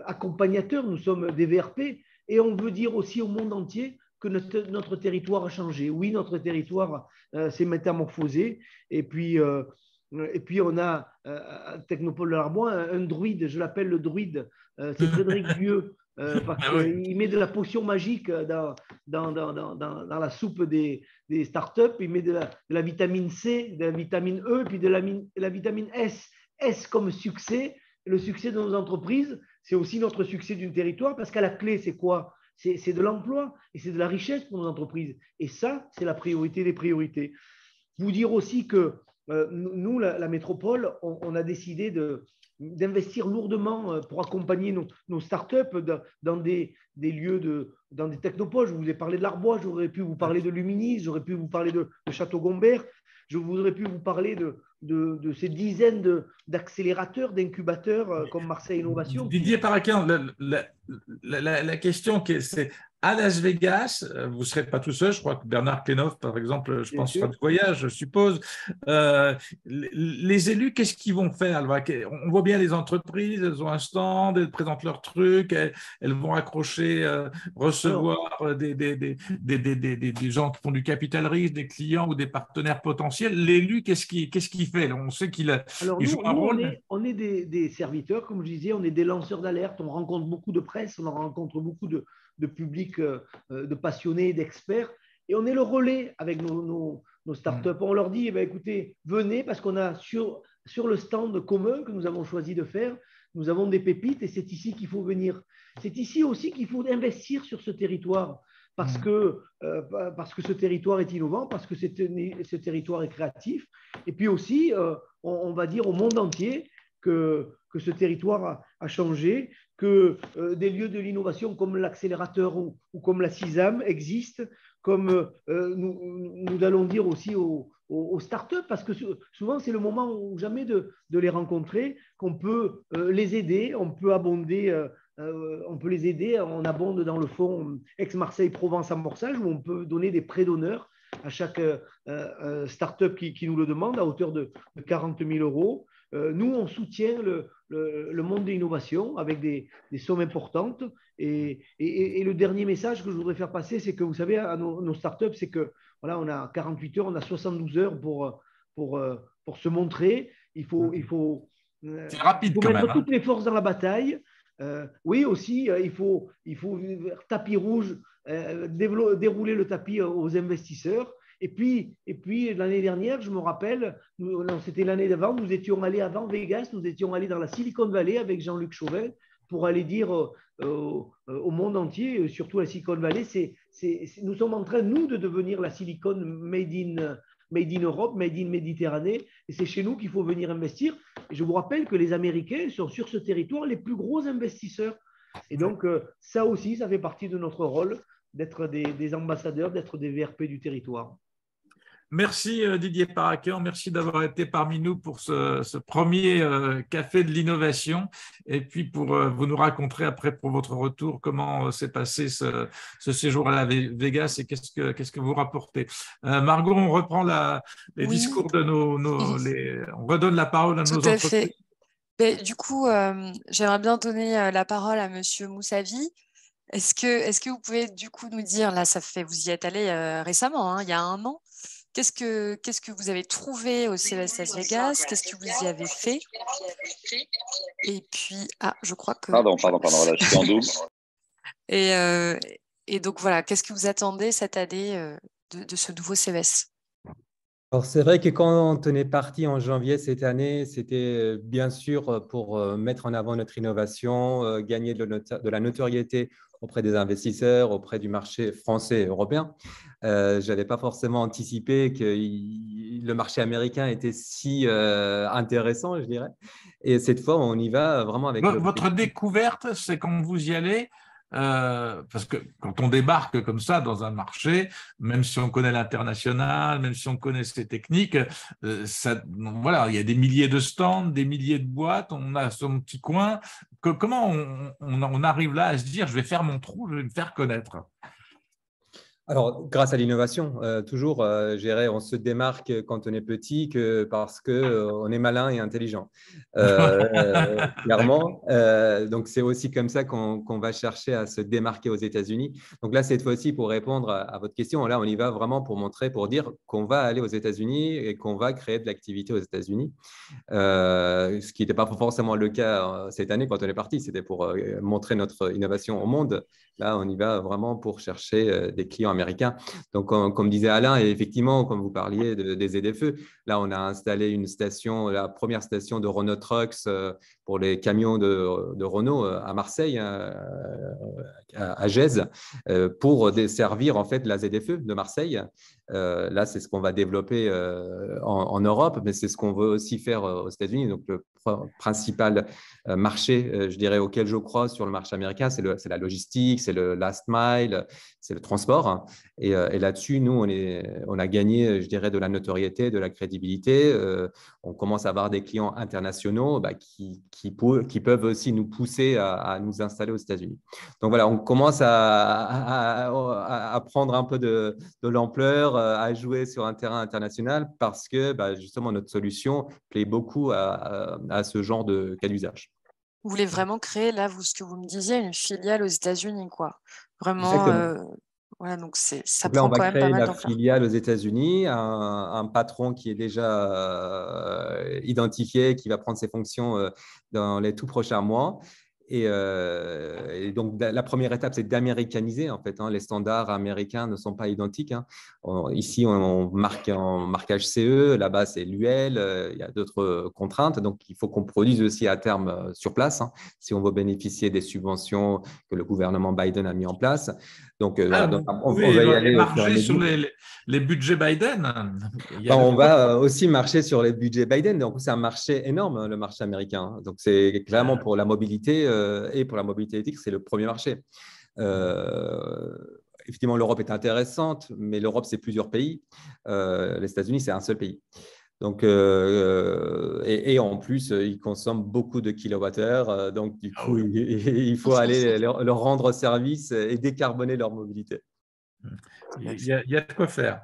accompagnateurs, nous sommes des VRP. Et on veut dire aussi au monde entier que notre territoire a changé. Oui, notre territoire s'est métamorphosé. Et puis on a Technopole de l'Arbois, un druide, je l'appelle le druide, c'est Frédéric Vieux, parce qu'il met de la potion magique dans la soupe des startups, il met de la vitamine C, de la vitamine E, puis de la vitamine S. S comme succès. Le succès de nos entreprises, c'est aussi notre succès d'un territoire, parce qu'à la clé, c'est quoi? C'est de l'emploi et c'est de la richesse pour nos entreprises. Et ça, c'est la priorité des priorités. Vous dire aussi que nous, la métropole, on a décidé d'investir lourdement pour accompagner nos startups dans des lieux, dans des technopoles. Je vous ai parlé de l'Arbois, j'aurais pu vous parler de Luminis, j'aurais pu vous parler de Château-Gombert, je voudrais pu vous parler de ces dizaines d'accélérateurs, d'incubateurs comme Marseille Innovation. Didier Parakian, la question, c'est à Las Vegas, vous ne serez pas tout seul, je crois que Bernard Klenov, par exemple, je pense, sera de voyage, je suppose. Les élus, qu'est-ce qu'ils vont faire? On voit bien les entreprises, elles ont un stand, elles présentent leurs trucs, elles vont accrocher, recevoir des gens qui font du capital risque, des clients ou des partenaires potentiels. L'élu, qu'est-ce qu'il fait? On sait qu'il joue un rôle. On est des serviteurs, comme je disais, on est des lanceurs d'alerte, on rencontre beaucoup de presse, on rencontre beaucoup de public, de passionnés, d'experts, et on est le relais avec nos startups. On leur dit, écoutez, venez, parce qu'on a sur le stand commun que nous avons choisi de faire, nous avons des pépites et c'est ici qu'il faut venir. C'est ici aussi qu'il faut investir sur ce territoire, parce que ce territoire est innovant, parce que ce territoire est créatif, et puis aussi, on va dire au monde entier que ce territoire a changé, que des lieux de l'innovation comme l'accélérateur ou comme la CISAM existent, comme nous allons dire aussi aux startups, parce que souvent c'est le moment ou jamais de les rencontrer, qu'on peut les aider, on peut abonder, on peut les aider, on abonde dans le fonds Aix-Marseille-Provence Amorçage, où on peut donner des prêts d'honneur à chaque startup qui nous le demande, à hauteur de 40 000 €. Nous, on soutient le monde de l'innovation avec des sommes importantes. Et le dernier message que je voudrais faire passer, c'est que vous savez, à nos startups, c'est que voilà, on a 48 heures, on a 72 heures pour se montrer. Il faut c'est rapide quand mettre même, toutes les forces dans la bataille. Oui, aussi, il faut tapis rouge, dérouler le tapis aux investisseurs. Et puis l'année dernière, je me rappelle, c'était l'année d'avant, nous étions allés avant Vegas, nous étions allés dans la Silicon Valley avec Jean-Luc Chauvel pour aller dire au monde entier, surtout à la Silicon Valley, nous sommes en train, nous, de devenir la Silicon made made in Europe, made in Méditerranée, et c'est chez nous qu'il faut venir investir. Et je vous rappelle que les Américains sont sur ce territoire les plus gros investisseurs. Et donc, ça aussi, ça fait partie de notre rôle d'être des ambassadeurs, d'être des VRP du territoire. Merci Didier Parakian, merci d'avoir été parmi nous pour ce premier café de l'innovation et puis pour vous nous raconterez après pour votre retour comment s'est passé ce séjour à la Vegas et qu'est-ce que vous rapportez. Margot, on reprend les discours de on redonne la parole à nos entreprises. Tout à fait. Mais, du coup, j'aimerais bien donner la parole à Monsieur Moussavi. Est-ce que vous pouvez du coup nous dire, là vous y êtes allé récemment, hein, il y a un an, qu'est-ce que vous avez trouvé au CES Las Vegas? Qu'est-ce que vous y avez fait? Et puis, je crois que… Pardon, là, je suis en double. Et donc, voilà, qu'est-ce que vous attendez cette année de ce nouveau CES? Alors, c'est vrai que quand on est parti en janvier cette année, c'était bien sûr pour mettre en avant notre innovation, gagner de la notoriété auprès des investisseurs, auprès du marché français et européen. Je n'avais pas forcément anticipé que le marché américain était si intéressant, je dirais. Et cette fois, on y va vraiment avec… Votre découverte, c'est quand vous y allez, parce que quand on débarque comme ça dans un marché, même si on connaît l'international, même si on connaît ses techniques, voilà, il y a des milliers de stands, des milliers de boîtes, on a son petit coin. Comment on arrive là à se dire, je vais faire mon trou, je vais me faire connaître? Alors, grâce à l'innovation, toujours, on se démarque quand on est petit parce qu'on est malin et intelligent. Clairement. Donc, c'est aussi comme ça qu'on va chercher à se démarquer aux États-Unis. Donc là, cette fois-ci, pour répondre à votre question, là, on y va vraiment pour montrer, pour dire qu'on va aller aux États-Unis et qu'on va créer de l'activité aux États-Unis. Ce qui n'était pas forcément le cas cette année quand on est parti. C'était pour montrer notre innovation au monde. Là, on y va vraiment pour chercher des clients américains. Donc, comme disait Alain, et effectivement, comme vous parliez des ZFE, là, on a installé une station, la première station de Renault Trucks pour les camions de Renault à Marseille, à Gèze, pour desservir en fait la ZFE de Marseille. Là, c'est ce qu'on va développer en Europe, mais c'est ce qu'on veut aussi faire aux États-Unis. Donc, le principal marché, je dirais, auquel je crois sur le marché américain, c'est la logistique, c'est le last mile, c'est le transport. Et là-dessus, nous, on a gagné, je dirais, de la notoriété, de la crédibilité. On commence à avoir des clients internationaux qui peuvent aussi nous pousser à nous installer aux États-Unis. Donc voilà, on commence à prendre un peu de l'ampleur, à jouer sur un terrain international parce que justement, notre solution plaît beaucoup à ce genre de cas d'usage. Vous voulez vraiment créer, là, ce que vous me disiez, une filiale aux États-Unis, quoi. Vraiment, voilà, donc ça donc là, prend on va quand même pas créer mal la d'ampleur. filiale aux États-Unis, un patron qui est déjà identifié, qui va prendre ses fonctions dans les tout prochains mois. Et donc, la première étape, c'est d'américaniser, en fait. Les standards américains ne sont pas identiques. Ici, on marque en marquage CE. Là-bas, c'est l'UL. Il y a d'autres contraintes. Donc, il faut qu'on produise aussi à terme sur place si on veut bénéficier des subventions que le gouvernement Biden a mis en place. Donc, voilà, on va y aller marcher sur les budgets Biden. On va aussi marcher sur les budgets Biden. Donc, c'est un marché énorme, le marché américain. Donc, c'est clairement pour la mobilité et pour la mobilité éthique, c'est le premier marché. Effectivement, l'Europe est intéressante, mais l'Europe, c'est plusieurs pays. Les États-Unis, c'est un seul pays. Donc, et en plus, ils consomment beaucoup de kilowattheures. Donc, du coup, il faut aller leur rendre service et décarboner leur mobilité. Il y a de quoi faire.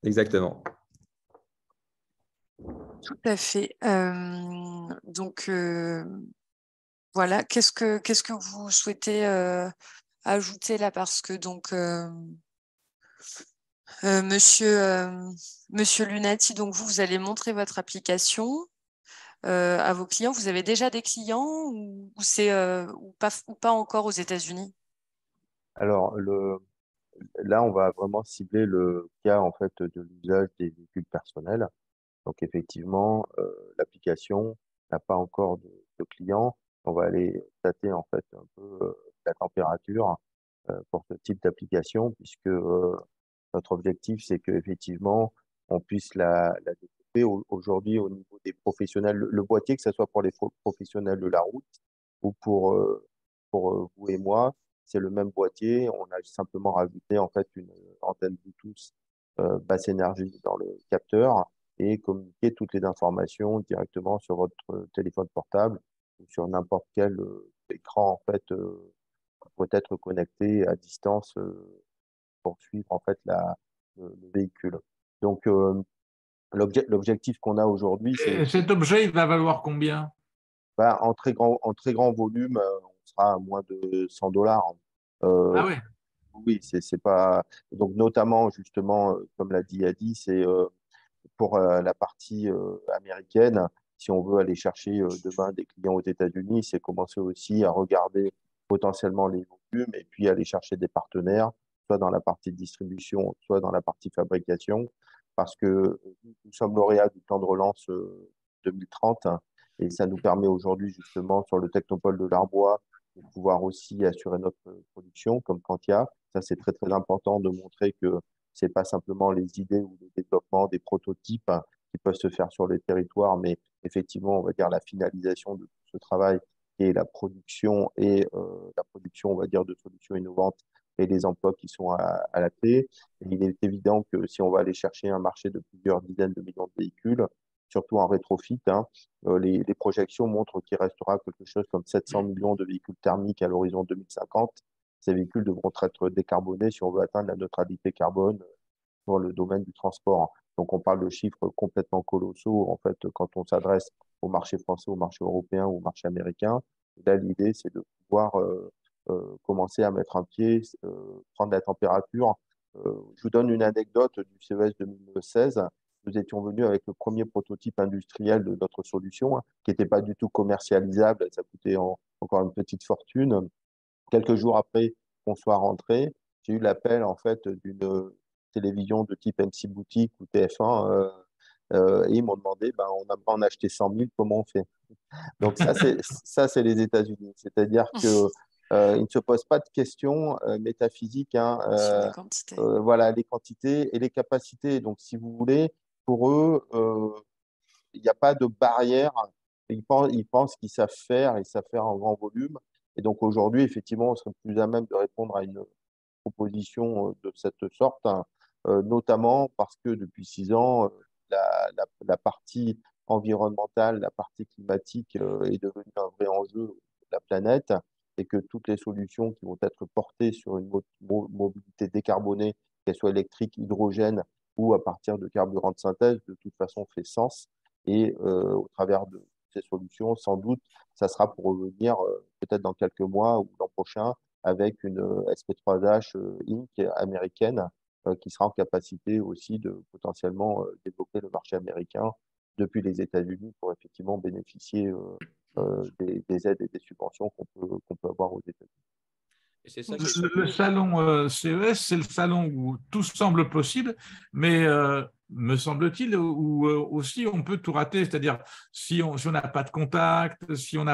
Exactement. Tout à fait. Donc, voilà, qu'est-ce que vous souhaitez ajouter là? Parce que donc, Monsieur Lunati, donc vous allez montrer votre application à vos clients. Vous avez déjà des clients ou pas encore aux États-Unis? Alors, là, on va vraiment cibler le cas en fait de l'usage des véhicules personnels. Donc, effectivement, l'application n'a pas encore de clients. On va aller tâter en fait un peu la température pour ce type d'application, puisque notre objectif, c'est que effectivement, on puisse la développer aujourd'hui au niveau des professionnels. Le boîtier, que ce soit pour les professionnels de la route ou pour vous et moi, c'est le même boîtier. On a simplement rajouté en fait une antenne Bluetooth basse énergie dans le capteur et communiquer toutes les informations directement sur votre téléphone portable ou sur n'importe quel écran en fait peut être connecté à distance pour suivre en fait le véhicule. Donc l'objectif qu'on a aujourd'hui, Et cet objet, il va valoir combien? en très grand volume, on sera à moins de $100. Ah oui. Oui, c'est pas. Donc, notamment, justement, comme l'a dit Adi, c'est pour la partie américaine. Si on veut aller chercher demain des clients aux États-Unis, c'est commencer aussi à regarder potentiellement les volumes et puis aller chercher des partenaires, soit dans la partie distribution, soit dans la partie fabrication, parce que nous sommes lauréats du plan de relance 2030 et ça nous permet aujourd'hui, justement, sur le Technopole de l'Arbois, de pouvoir aussi assurer notre production comme Quantia. Ça, c'est très, très important de montrer que c'est pas simplement les idées ou le développement des prototypes qui peuvent se faire sur les territoires, mais effectivement, on va dire la finalisation de ce travail et la production, on va dire, de solutions innovantes et les emplois qui sont à la clé. Et il est évident que si on va aller chercher un marché de plusieurs dizaines de millions de véhicules, surtout en rétrofit, les projections montrent qu'il restera quelque chose comme 700 millions de véhicules thermiques à l'horizon 2050. Ces véhicules devront être décarbonés si on veut atteindre la neutralité carbone dans le domaine du transport. Donc, on parle de chiffres complètement colossaux, en fait, quand on s'adresse au marché français, au marché européen ou au marché américain. Là, l'idée, c'est de pouvoir commencer à mettre un pied, prendre la température. Je vous donne une anecdote du CES 2016. Nous étions venus avec le premier prototype industriel de notre solution, qui n'était pas du tout commercialisable. Ça coûtait encore une petite fortune. Quelques jours après qu'on soit rentré, j'ai eu l'appel en fait d'une télévision de type MC Boutique ou TF1 et ils m'ont demandé, ben, on a en acheté 100 000, comment on fait? Donc ça c'est les États-Unis, c'est-à-dire que ils ne se posent pas de questions métaphysiques, hein, sur les quantités. voilà les quantités et les capacités. Donc si vous voulez, pour eux, il n'y a pas de barrière. Ils pensent qu'ils savent faire en grand volume. Et donc aujourd'hui, effectivement, on serait plus à même de répondre à une proposition de cette sorte, hein, notamment parce que depuis 6 ans, la partie environnementale, la partie climatique est devenue un vrai enjeu de la planète et que toutes les solutions qui vont être portées sur une mobilité décarbonée, qu'elle soit électrique, hydrogène ou à partir de carburants de synthèse, de toute façon fait sens. Et au travers de ces solutions, sans doute, ça sera pour revenir peut-être dans quelques mois ou l'an prochain avec une SP3H Inc. américaine qui sera en capacité aussi de potentiellement développer le marché américain depuis les États-Unis pour effectivement bénéficier des aides et des subventions qu'on peut avoir aux États-Unis. Et c'est ça le salon CES, c'est le salon où tout semble possible, mais me semble-t-il, où aussi on peut tout rater, c'est-à-dire si on n'a pas de contact, si on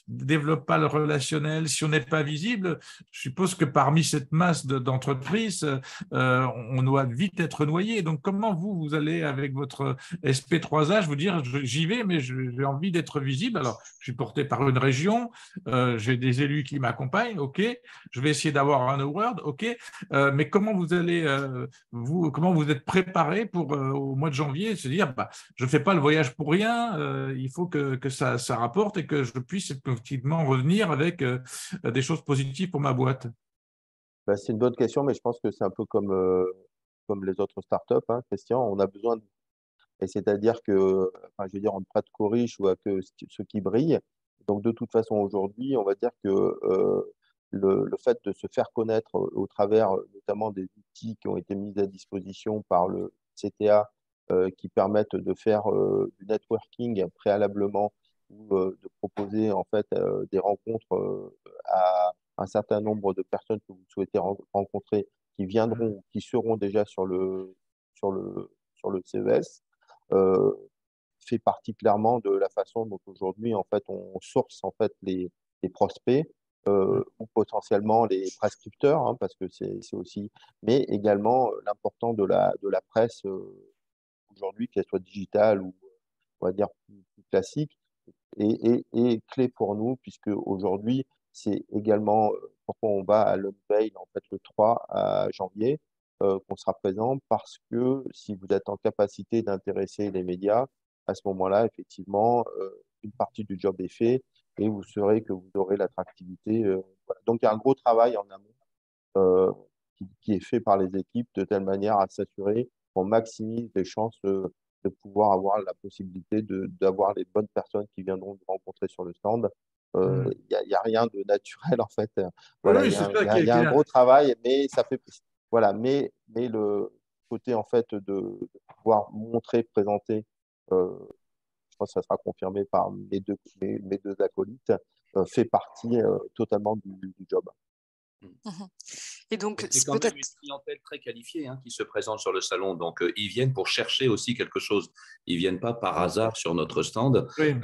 développe pas le relationnel, si on n'est pas visible, je suppose que parmi cette masse d'entreprises, on doit vite être noyé. Donc comment vous allez avec votre SP3H vous dire j'y vais, mais j'ai envie d'être visible. Alors je suis porté par une région, j'ai des élus qui m'accompagnent, ok. Je vais essayer d'avoir un award, ok. Mais comment vous allez, comment vous êtes préparé pour au mois de janvier se dire, bah, je ne fais pas le voyage pour rien, il faut que ça rapporte et que je puisse effectivement revenir avec des choses positives pour ma boîte. Ben, c'est une bonne question, mais je pense que c'est un peu comme les autres startups, hein, Christian. On a besoin de. Et c'est-à-dire que, enfin, je veux dire, on ne prête qu'aux riches ou à que ceux qui brillent. Donc, de toute façon, aujourd'hui, on va dire que le fait de se faire connaître au travers notamment des outils qui ont été mis à disposition par le CTA, qui permettent de faire du networking préalablement ou de proposer en fait des rencontres à un certain nombre de personnes que vous souhaitez rencontrer, qui viendront, qui seront déjà sur le CES, euh, fait partie clairement de la façon dont aujourd'hui en fait on source en fait les prospects ou potentiellement les prescripteurs, hein, parce que c'est aussi, mais également l'important de la presse aujourd'hui, qu'elle soit digitale ou on va dire plus classique, est clé pour nous, puisque aujourd'hui, c'est également pourquoi on va à l'Unveil en fait, le 3 janvier, qu'on sera présent, parce que si vous êtes en capacité d'intéresser les médias, à ce moment-là, effectivement, une partie du job est fait et vous saurez que vous aurez l'attractivité. Voilà. Donc, il y a un gros travail en amont qui est fait par les équipes de telle manière à s'assurer qu'on maximise les chances de pouvoir avoir la possibilité d'avoir les bonnes personnes qui viendront nous rencontrer sur le stand. Il n'y a rien de naturel, en fait. Voilà, Oui, il y c'est a, ça il y a un qui gros travail, mais ça fait. Voilà, mais le côté, en fait, de pouvoir montrer, présenter, je pense que ça sera confirmé par mes deux acolytes, fait partie totalement du job. Et donc, c'est quand même une clientèle très qualifiée qui se présente sur le salon. Donc, ils viennent pour chercher aussi quelque chose. Ils ne viennent pas par hasard sur notre stand. Oui.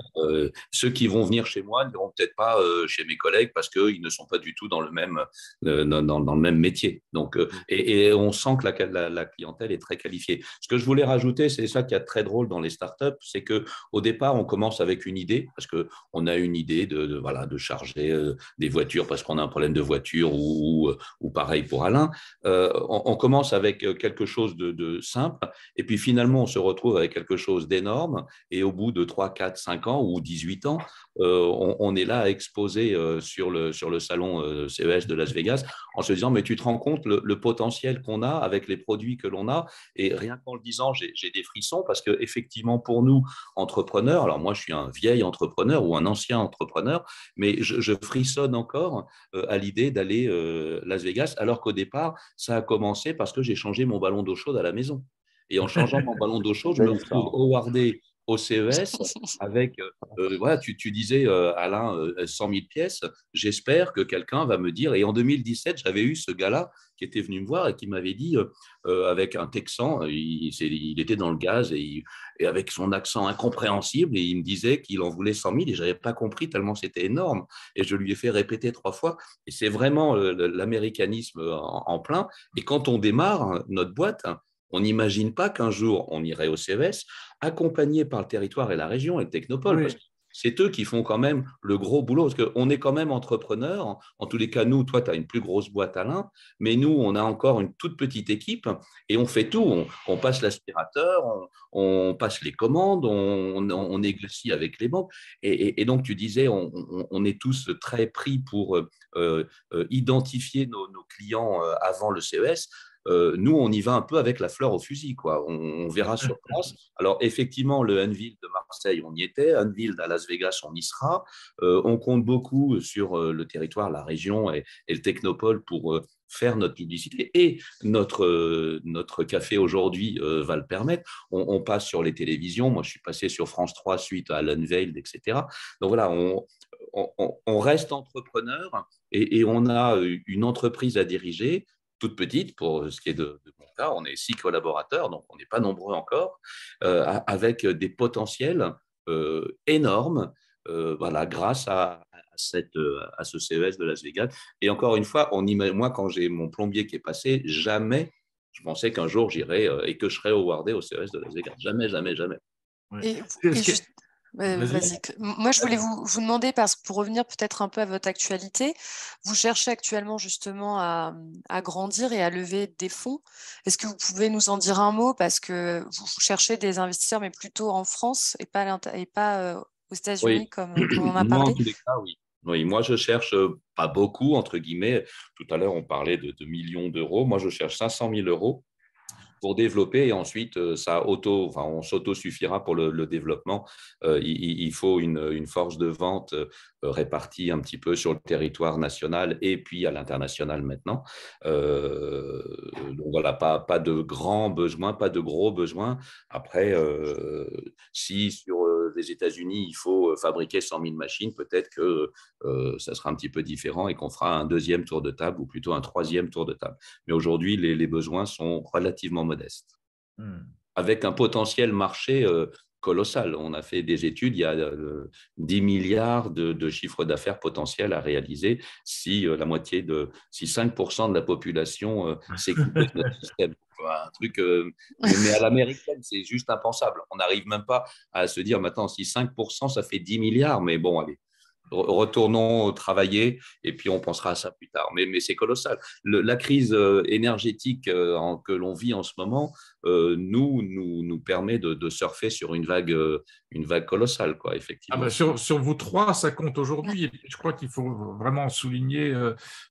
Ceux qui vont venir chez moi n'iront peut-être pas chez mes collègues parce qu'ils ne sont pas du tout dans le même, dans le même métier. Donc, et on sent que la clientèle est très qualifiée. Ce que je voulais rajouter, c'est ça qui est très drôle dans les startups, c'est qu'au départ, on commence avec une idée parce qu'on a une idée de charger des voitures parce qu'on a un problème de voiture ou pareil pour Alain. On commence avec quelque chose de simple et puis finalement, on se retrouve avec quelque chose d'énorme et au bout de 3, 4, 5 ans ou 18 ans, on est là à exposer sur le salon CES de Las Vegas en se disant, mais tu te rends compte le potentiel qu'on a avec les produits que l'on a et rien qu'en le disant, j'ai des frissons parce qu'effectivement, pour nous, entrepreneurs, alors moi, je suis un vieil entrepreneur ou un ancien entrepreneur, mais je frissonne encore à l'idée d'aller Las Vegas alors qu'au départ, ça a commencé parce que j'ai changé mon ballon d'eau chaude à la maison. Et en changeant mon ballon d'eau chaude, je me retrouve awardé au CES avec, voilà, tu disais, Alain, 100 000 pièces. J'espère que quelqu'un va me dire. Et en 2017, j'avais eu ce gars-là qui était venu me voir et qui m'avait dit, avec un Texan, il était dans le gaz et avec son accent incompréhensible, et il me disait qu'il en voulait 100 000 et je n'avais pas compris tellement c'était énorme. Et je lui ai fait répéter 3 fois. Et c'est vraiment l'américanisme en plein. Et quand on démarre notre boîte, on n'imagine pas qu'un jour, on irait au CES, accompagné par le territoire et la région et le Technopole, parce que c'est eux qui font quand même le gros boulot, parce qu'on est quand même entrepreneurs. En tous les cas, nous, toi, tu as une plus grosse boîte, Alain, mais nous, on a encore une toute petite équipe et on fait tout. On passe l'aspirateur, on passe les commandes, on négocie avec les banques. Et donc, tu disais, on est tous très pris pour identifier nos clients avant le CES. Nous, on y va un peu avec la fleur au fusil, quoi. On verra sur place. Alors, effectivement, le Unveil de Marseille, on y était. Unveil à Las Vegas, on y sera. On compte beaucoup sur le territoire, la région et le Technopole pour faire notre publicité. Et notre café aujourd'hui va le permettre. On passe sur les télévisions. Moi, je suis passé sur France 3 suite à l'Unveil, etc. Donc, voilà, on reste entrepreneur et on a une entreprise à diriger, toute petite pour ce qui est de mon cas. On est 6 collaborateurs, donc on n'est pas nombreux encore, avec des potentiels énormes, voilà, grâce à ce CES de Las Vegas. Et encore une fois, moi, quand j'ai mon plombier qui est passé, jamais je pensais qu'un jour j'irais et que je serais awardé au CES de Las Vegas. Jamais, jamais, jamais. Et juste, vas-y. Moi, je voulais vous demander, parce que pour revenir peut-être un peu à votre actualité, vous cherchez actuellement justement à grandir et à lever des fonds. Est-ce que vous pouvez nous en dire un mot, parce que vous cherchez des investisseurs, mais plutôt en France et pas aux États-Unis, Oui. comme on en a Moi, parlé. en tous les cas, oui. Oui, moi, je cherche pas beaucoup, entre guillemets. Tout à l'heure, on parlait de millions d'euros. Moi, je cherche 500 000 euros pour développer et ensuite, on s'auto-suffira pour le développement. Il faut une force de vente répartie un petit peu sur le territoire national et puis à l'international maintenant. Donc voilà, pas de grands besoins, pas de gros besoins. Après, si sur les États-Unis, il faut fabriquer 100 000 machines, peut-être que ça sera un petit peu différent et qu'on fera un deuxième tour de table ou plutôt un troisième tour de table. Mais aujourd'hui, les besoins sont relativement modestes, avec un potentiel marché colossal. On a fait des études, il y a 10 milliards de chiffre d'affaires potentiels à réaliser si 5% de la population s'équipe de notre système. Un truc, mais à l'américaine, c'est juste impensable. On n'arrive même pas à se dire, maintenant, si 5%, ça fait 10 milliards, mais bon, allez, retournons travailler et puis on pensera à ça plus tard. Mais c'est colossal. La crise énergétique que l'on vit en ce moment nous permet de surfer sur une vague colossale, quoi, effectivement. Sur vous trois, ça compte aujourd'hui. Et puis, je crois qu'il faut vraiment souligner,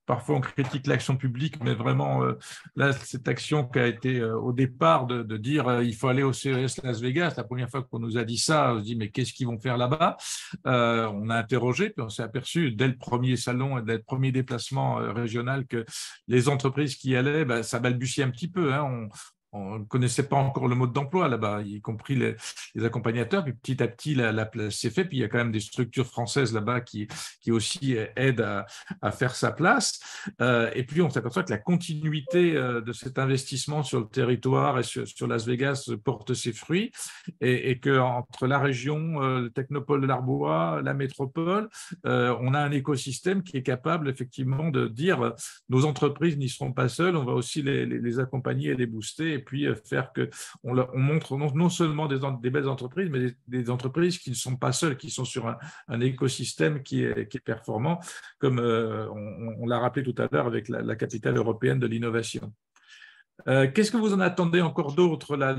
parfois on critique l'action publique, mais vraiment, là, cette action qui a été au départ de dire il faut aller au CES Las Vegas. La première fois qu'on nous a dit ça, on se dit mais qu'est-ce qu'ils vont faire là-bas? On a interrogé, puis on s'est aperçu dès le premier salon et dès le premier déplacement régional que les entreprises qui y allaient, ça balbutiait un petit peu. On ne connaissait pas encore le mode d'emploi là-bas, y compris les accompagnateurs. Puis petit à petit, la place s'est faite. Puis il y a quand même des structures françaises là-bas qui aussi aident à faire sa place. Et puis on s'aperçoit que la continuité de cet investissement sur le territoire et sur Las Vegas porte ses fruits. Et qu'entre la région, le Technopole de l'Arbois, la métropole, on a un écosystème qui est capable effectivement de dire nos entreprises n'y seront pas seules, on va aussi les accompagner et les booster. Et puis faire qu'on montre non seulement des belles entreprises, mais des entreprises qui ne sont pas seules, qui sont sur un écosystème qui est performant, comme on l'a rappelé tout à l'heure avec la capitale européenne de l'innovation. Qu'est-ce que vous en attendez encore d'autres, là,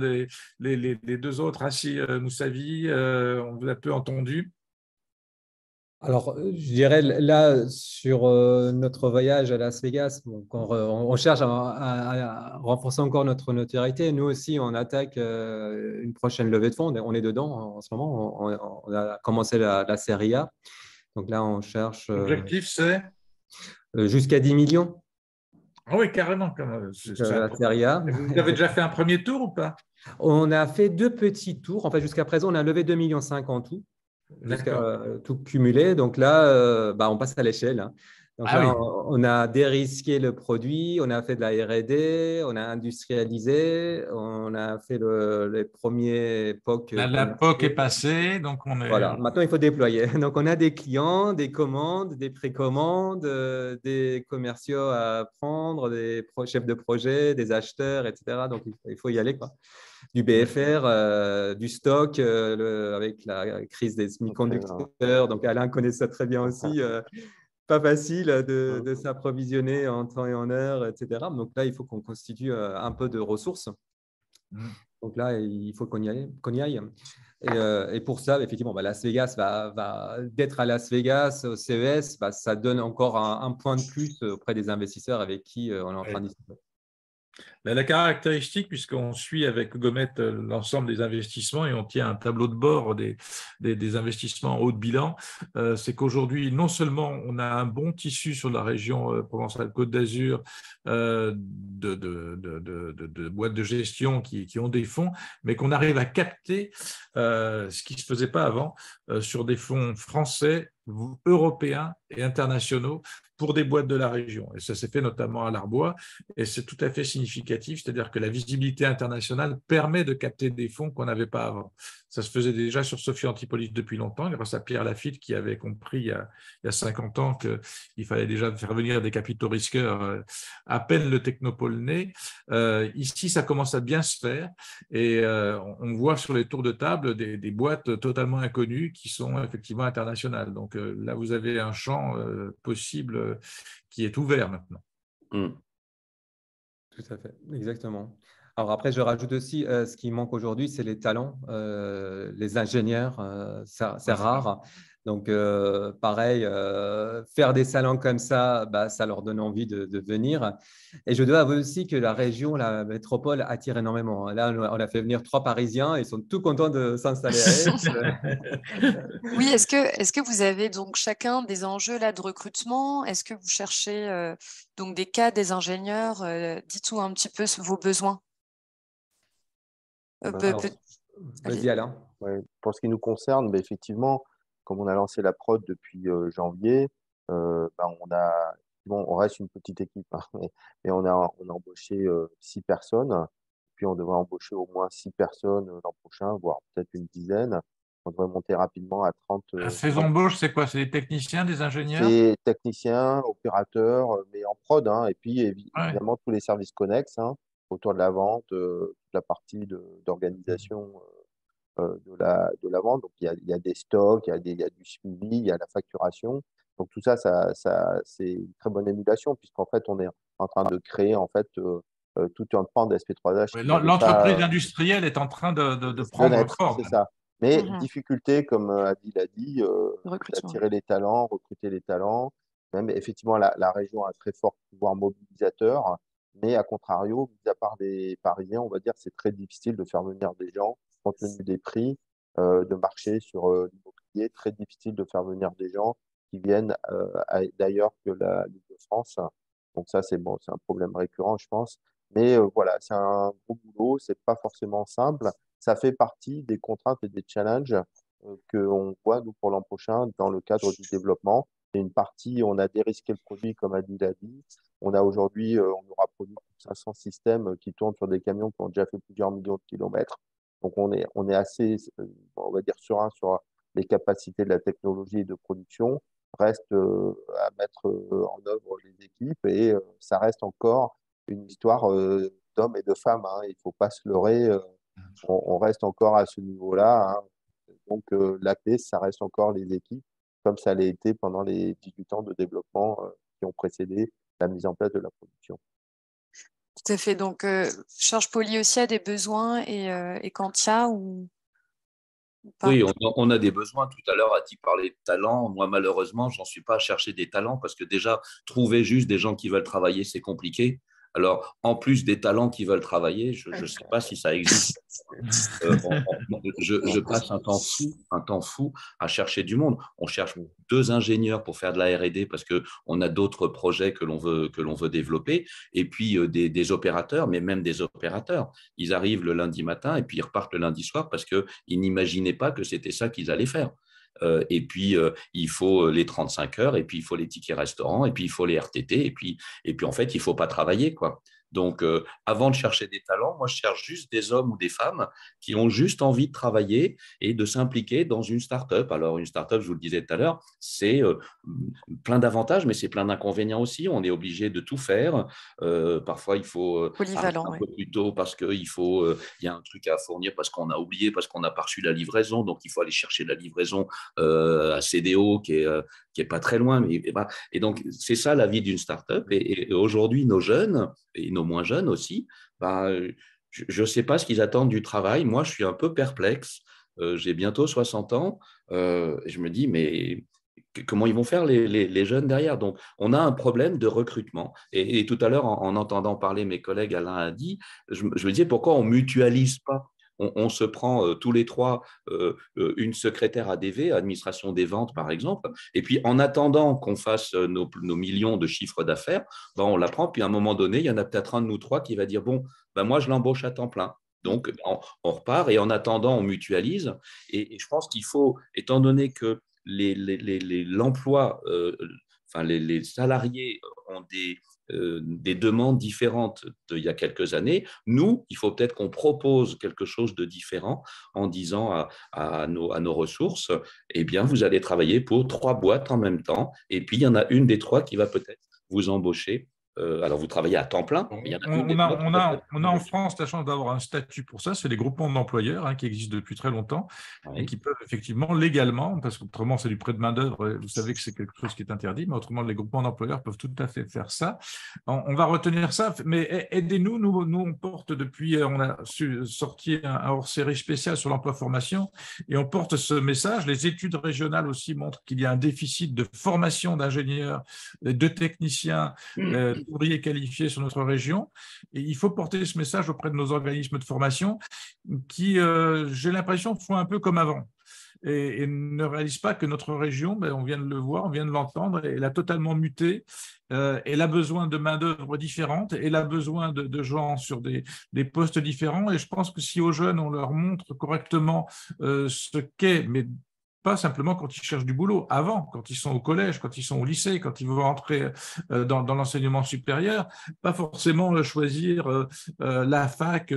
les deux autres, Assi Moussavi, on vous a peu entendu. Alors, je dirais là, sur notre voyage à Las Vegas, on cherche à renforcer encore notre notoriété. Nous aussi, on attaque une prochaine levée de fonds. On est dedans en ce moment. On a commencé la série A. Donc là, on cherche… L'objectif, c'est jusqu'à 10 millions. Ah oui, carrément. La série A. Vous avez déjà fait un premier tour ou pas? On a fait 2 petits tours. En fait, jusqu'à présent, on a levé 2,5 millions en tout. Jusqu'à tout cumulé. Donc là, on passe à l'échelle. Hein. Donc là, oui. On a dérisqué le produit, on a fait de la R&D, on a industrialisé, on a fait les premiers POC. La POC est passée, donc on est… Voilà, maintenant il faut déployer. Donc on a des clients, des commandes, des précommandes, des commerciaux à prendre, des chefs de projet, des acheteurs, etc. Donc il faut y aller, quoi. Du BFR, du stock avec la crise des semi-conducteurs. Donc Alain connaît ça très bien aussi. Pas facile de s'approvisionner en temps et en heure, etc. Donc là, il faut qu'on constitue un peu de ressources. Donc là, il faut qu'on y aille. Et pour ça, effectivement, Las Vegas d'être à Las Vegas au CES, ça donne encore un point de plus auprès des investisseurs avec qui on est en train de discuter. La caractéristique, puisqu'on suit avec Gomet l'ensemble des investissements et on tient un tableau de bord des investissements en haut de bilan, c'est qu'aujourd'hui, non seulement on a un bon tissu sur la région Provence-Alpes-Côte d'Azur de boîtes de gestion qui ont des fonds, mais qu'on arrive à capter ce qui ne se faisait pas avant sur des fonds français, européens et internationaux pour des boîtes de la région. Et ça s'est fait notamment à l'Arbois et c'est tout à fait significatif, c'est-à-dire que la visibilité internationale permet de capter des fonds qu'on n'avait pas avant. Ça se faisait déjà sur Sophie Antipolis depuis longtemps, grâce à Pierre Lafitte qui avait compris il y a 50 ans qu'il fallait déjà faire venir des capitaux risqueurs à peine le technopole né. Ici, ça commence à bien se faire et on voit sur les tours de table des boîtes totalement inconnues qui sont effectivement internationales. Donc là, vous avez un champ possible qui est ouvert maintenant. Tout à fait, exactement. Alors après, je rajoute aussi, ce qui manque aujourd'hui, c'est les talents, les ingénieurs, c'est rare. Donc, pareil, faire des salons comme ça, ça leur donne envie de venir. Et je dois avouer aussi que la région, la métropole, attire énormément. Là, on a fait venir 3 Parisiens, ils sont tout contents de s'installer à Aix. Oui, est-ce que vous avez donc chacun des enjeux là de recrutement? Est-ce que vous cherchez donc des cas, des ingénieurs? Dites-nous un petit peu vos besoins. Vas-y, Alain. Ouais, pour ce qui nous concerne, effectivement, comme on a lancé la prod depuis janvier, on reste une petite équipe, hein, mais on a embauché 6 personnes, puis on devrait embaucher au moins 6 personnes l'an prochain, voire peut-être une dizaine. On devrait monter rapidement à 30. Ces embauches, c'est quoi? C'est des techniciens, des ingénieurs? C'est techniciens, opérateurs, mais en prod, hein, et puis évidemment tous les services connexes, hein, autour de la vente, toute la partie d'organisation de la vente. Donc, il y a des stocks, il y a du suivi, il y a la facturation. Donc, tout ça, c'est une très bonne émulation puisqu'en fait, on est en train de créer en fait, tout un pan d'SP3H qui n'avait L'entreprise pas industrielle est en train de de prendre naître, forme. c'est ça. Mais Mhm. difficulté, comme Adil a dit, Recrutement. d'attirer les talents, recruter les talents. Même effectivement, la région a un très fort pouvoir mobilisateur, mais à contrario, mis à part des Parisiens, on va dire, c'est très difficile de faire venir des gens compte tenu des prix de marché sur l'immobilier, très difficile de faire venir des gens qui viennent d'ailleurs que l'Île-de-France. Donc ça, c'est bon, c'est un problème récurrent, je pense. Mais voilà, c'est un gros boulot, c'est pas forcément simple. Ça fait partie des contraintes et des challenges qu'on voit, nous, pour l'an prochain, dans le cadre du développement. C'est une partie, on a dérisqué le produit, comme Adil a dit. On a aujourd'hui, on aura produit 500 systèmes qui tournent sur des camions qui ont déjà fait plusieurs millions de kilomètres. Donc, on est assez, on va dire, serein sur les capacités de la technologie et de production. Reste à mettre en œuvre les équipes et ça reste encore une histoire d'hommes et de femmes. Hein. Il ne faut pas se leurrer. On reste encore à ce niveau-là. Hein. Donc, la clé, ça reste encore les équipes, comme ça l'a été pendant les 18 ans de développement qui ont précédé la mise en place de la production. Tout à fait. Donc, Charge Poly aussi a des besoins et Quantia ou pas? Oui, on a des besoins. Tout à l'heure, Ati parlait de talent. Moi, malheureusement, j'en suis pas à chercher des talents parce que déjà, trouver juste des gens qui veulent travailler, c'est compliqué. Alors, en plus des talents qui veulent travailler, je ne sais pas si ça existe. Je passe un temps fou à chercher du monde. On cherche 2 ingénieurs pour faire de la R&D parce qu'on a d'autres projets que l'on veut développer. Et puis, des opérateurs, mais même des opérateurs. Ils arrivent le lundi matin et puis ils repartent le lundi soir parce qu'ils n'imaginaient pas que c'était ça qu'ils allaient faire. Et puis, il faut les 35 heures, et puis il faut les tickets restaurants, et puis il faut les RTT, et puis en fait, il ne faut pas travailler, quoi. Donc, avant de chercher des talents, moi, je cherche juste des hommes ou des femmes qui ont juste envie de travailler et de s'impliquer dans une start-up. Alors, une start-up, je vous le disais tout à l'heure, c'est plein d'avantages, mais c'est plein d'inconvénients aussi. On est obligé de tout faire. Parfois, il faut arrêter un peu plus tôt parce qu'il y a un truc à fournir parce qu'on a oublié, parce qu'on n'a pas reçu la livraison. Donc, il faut aller chercher la livraison à CDO qui est pas très loin. Et donc, c'est ça la vie d'une start-up. Et aujourd'hui, nos jeunes et nos moins jeunes aussi, je ne sais pas ce qu'ils attendent du travail. Moi, je suis un peu perplexe. J'ai bientôt 60 ans. Et je me dis, mais comment ils vont faire les jeunes derrière? Donc, on a un problème de recrutement. Et tout à l'heure, en entendant parler mes collègues, Alain a dit, je me disais, pourquoi on ne mutualise pas? On se prend tous les 3 une secrétaire ADV, administration des ventes par exemple, et puis en attendant qu'on fasse nos millions de chiffres d'affaires, on la prend, puis à un moment donné, il y en a peut-être un de nous 3 qui va dire, bon, moi je l'embauche à temps plein. Donc on repart et en attendant, on mutualise. Et je pense qu'il faut, étant donné que l'emploi, les salariés ont des demandes différentes d'il y a quelques années. Nous, il faut peut-être qu'on propose quelque chose de différent en disant à nos ressources, eh bien, vous allez travailler pour 3 boîtes en même temps, et puis il y en a une des 3 qui va peut-être vous embaucher. Alors, vous travaillez à temps plein, mais il y en a une des 3 qui va peut-être on a en France la chance d'avoir un statut pour ça, c'est les groupements d'employeurs qui existent depuis très longtemps et qui peuvent effectivement légalement, parce qu'autrement c'est du prêt de main-d'œuvre, vous savez que c'est quelque chose qui est interdit, mais autrement les groupements d'employeurs peuvent tout à fait faire ça. On va retenir ça, mais aidez-nous, nous on porte depuis, on a sorti un hors-série spécial sur l'emploi-formation et on porte ce message. Les études régionales aussi montrent qu'il y a un déficit de formation d'ingénieurs, de techniciens, ouvriers qualifiés sur notre région. Et il faut porter ce message auprès de nos organismes de formation qui, j'ai l'impression, font un peu comme avant et ne réalisent pas que notre région, on vient de le voir, on vient de l'entendre, elle a totalement muté. Elle a besoin de main-d'œuvre différente, elle a besoin de gens sur des postes différents. Et je pense que si aux jeunes, on leur montre correctement ce qu'est, mais pas simplement quand ils cherchent du boulot, avant, quand ils sont au collège, quand ils sont au lycée, quand ils vont entrer dans l'enseignement supérieur, pas forcément choisir la fac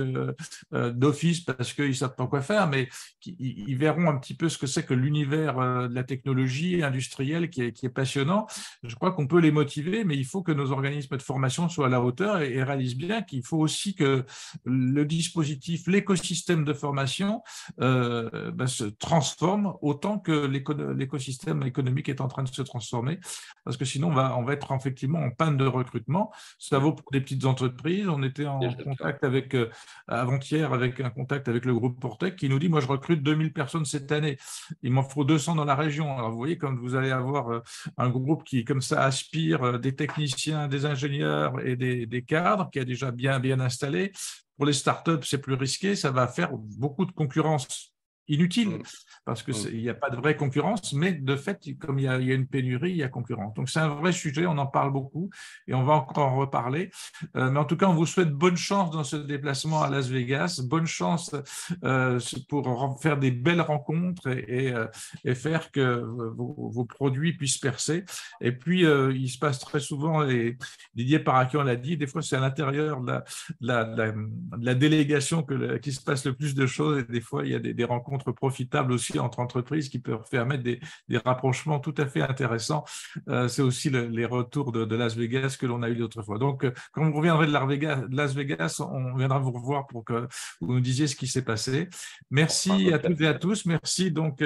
d'office parce qu'ils ne savent pas quoi faire, mais ils verront un petit peu ce que c'est que l'univers de la technologie industrielle qui est passionnant. Je crois qu'on peut les motiver, mais il faut que nos organismes de formation soient à la hauteur et réalisent bien qu'il faut aussi que le dispositif, l'écosystème de formation se transforme autant que l'écosystème économique est en train de se transformer, parce que sinon on va être effectivement en panne de recrutement. Ça vaut pour des petites entreprises. On était en contact avec, avant-hier, avec un contact avec le groupe Portec qui nous dit, moi je recrute 2000 personnes cette année, il m'en faut 200 dans la région. Alors vous voyez, quand vous allez avoir un groupe qui comme ça aspire des techniciens, des ingénieurs et des cadres, qui est déjà bien installé, pour les startups c'est plus risqué, ça va faire beaucoup de concurrence inutile, parce qu'il n'y a pas de vraie concurrence, mais de fait, comme il y a une pénurie, il y a concurrence. Donc c'est un vrai sujet, on en parle beaucoup et on va encore en reparler. Mais en tout cas, on vous souhaite bonne chance dans ce déplacement à Las Vegas, bonne chance pour faire des belles rencontres et faire que vos produits puissent percer. Et puis, il se passe très souvent, et Didier Parakian l'a dit, des fois c'est à l'intérieur de la délégation qu'il se passe le plus de choses, et des fois il y a des rencontres profitables aussi entre entreprises qui peuvent permettre des rapprochements tout à fait intéressants. C'est aussi les retours de Las Vegas que l'on a eu d'autres fois. Donc, quand vous reviendrez de Las Vegas, on viendra vous revoir pour que vous nous disiez ce qui s'est passé. Merci à toutes et à tous. Merci donc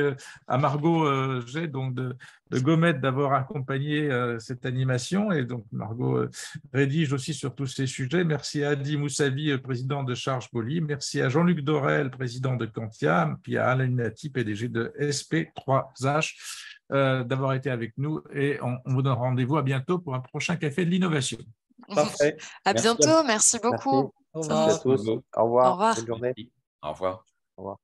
à Margot Jay, donc de Gomet, d'avoir accompagné cette animation, et donc Margot rédige aussi sur tous ces sujets. Merci à Adi Moussavi, président de Charge Poly. Merci à Jean-Luc Dorel, président de Quantia, puis à Alain Nati, PDG de SP3H, d'avoir été avec nous, et on vous donne rendez-vous à bientôt pour un prochain Café de l'Innovation. Parfait. À bientôt, merci beaucoup. Merci à tous. Au revoir. Au revoir. Bonne journée. Au revoir. Au revoir.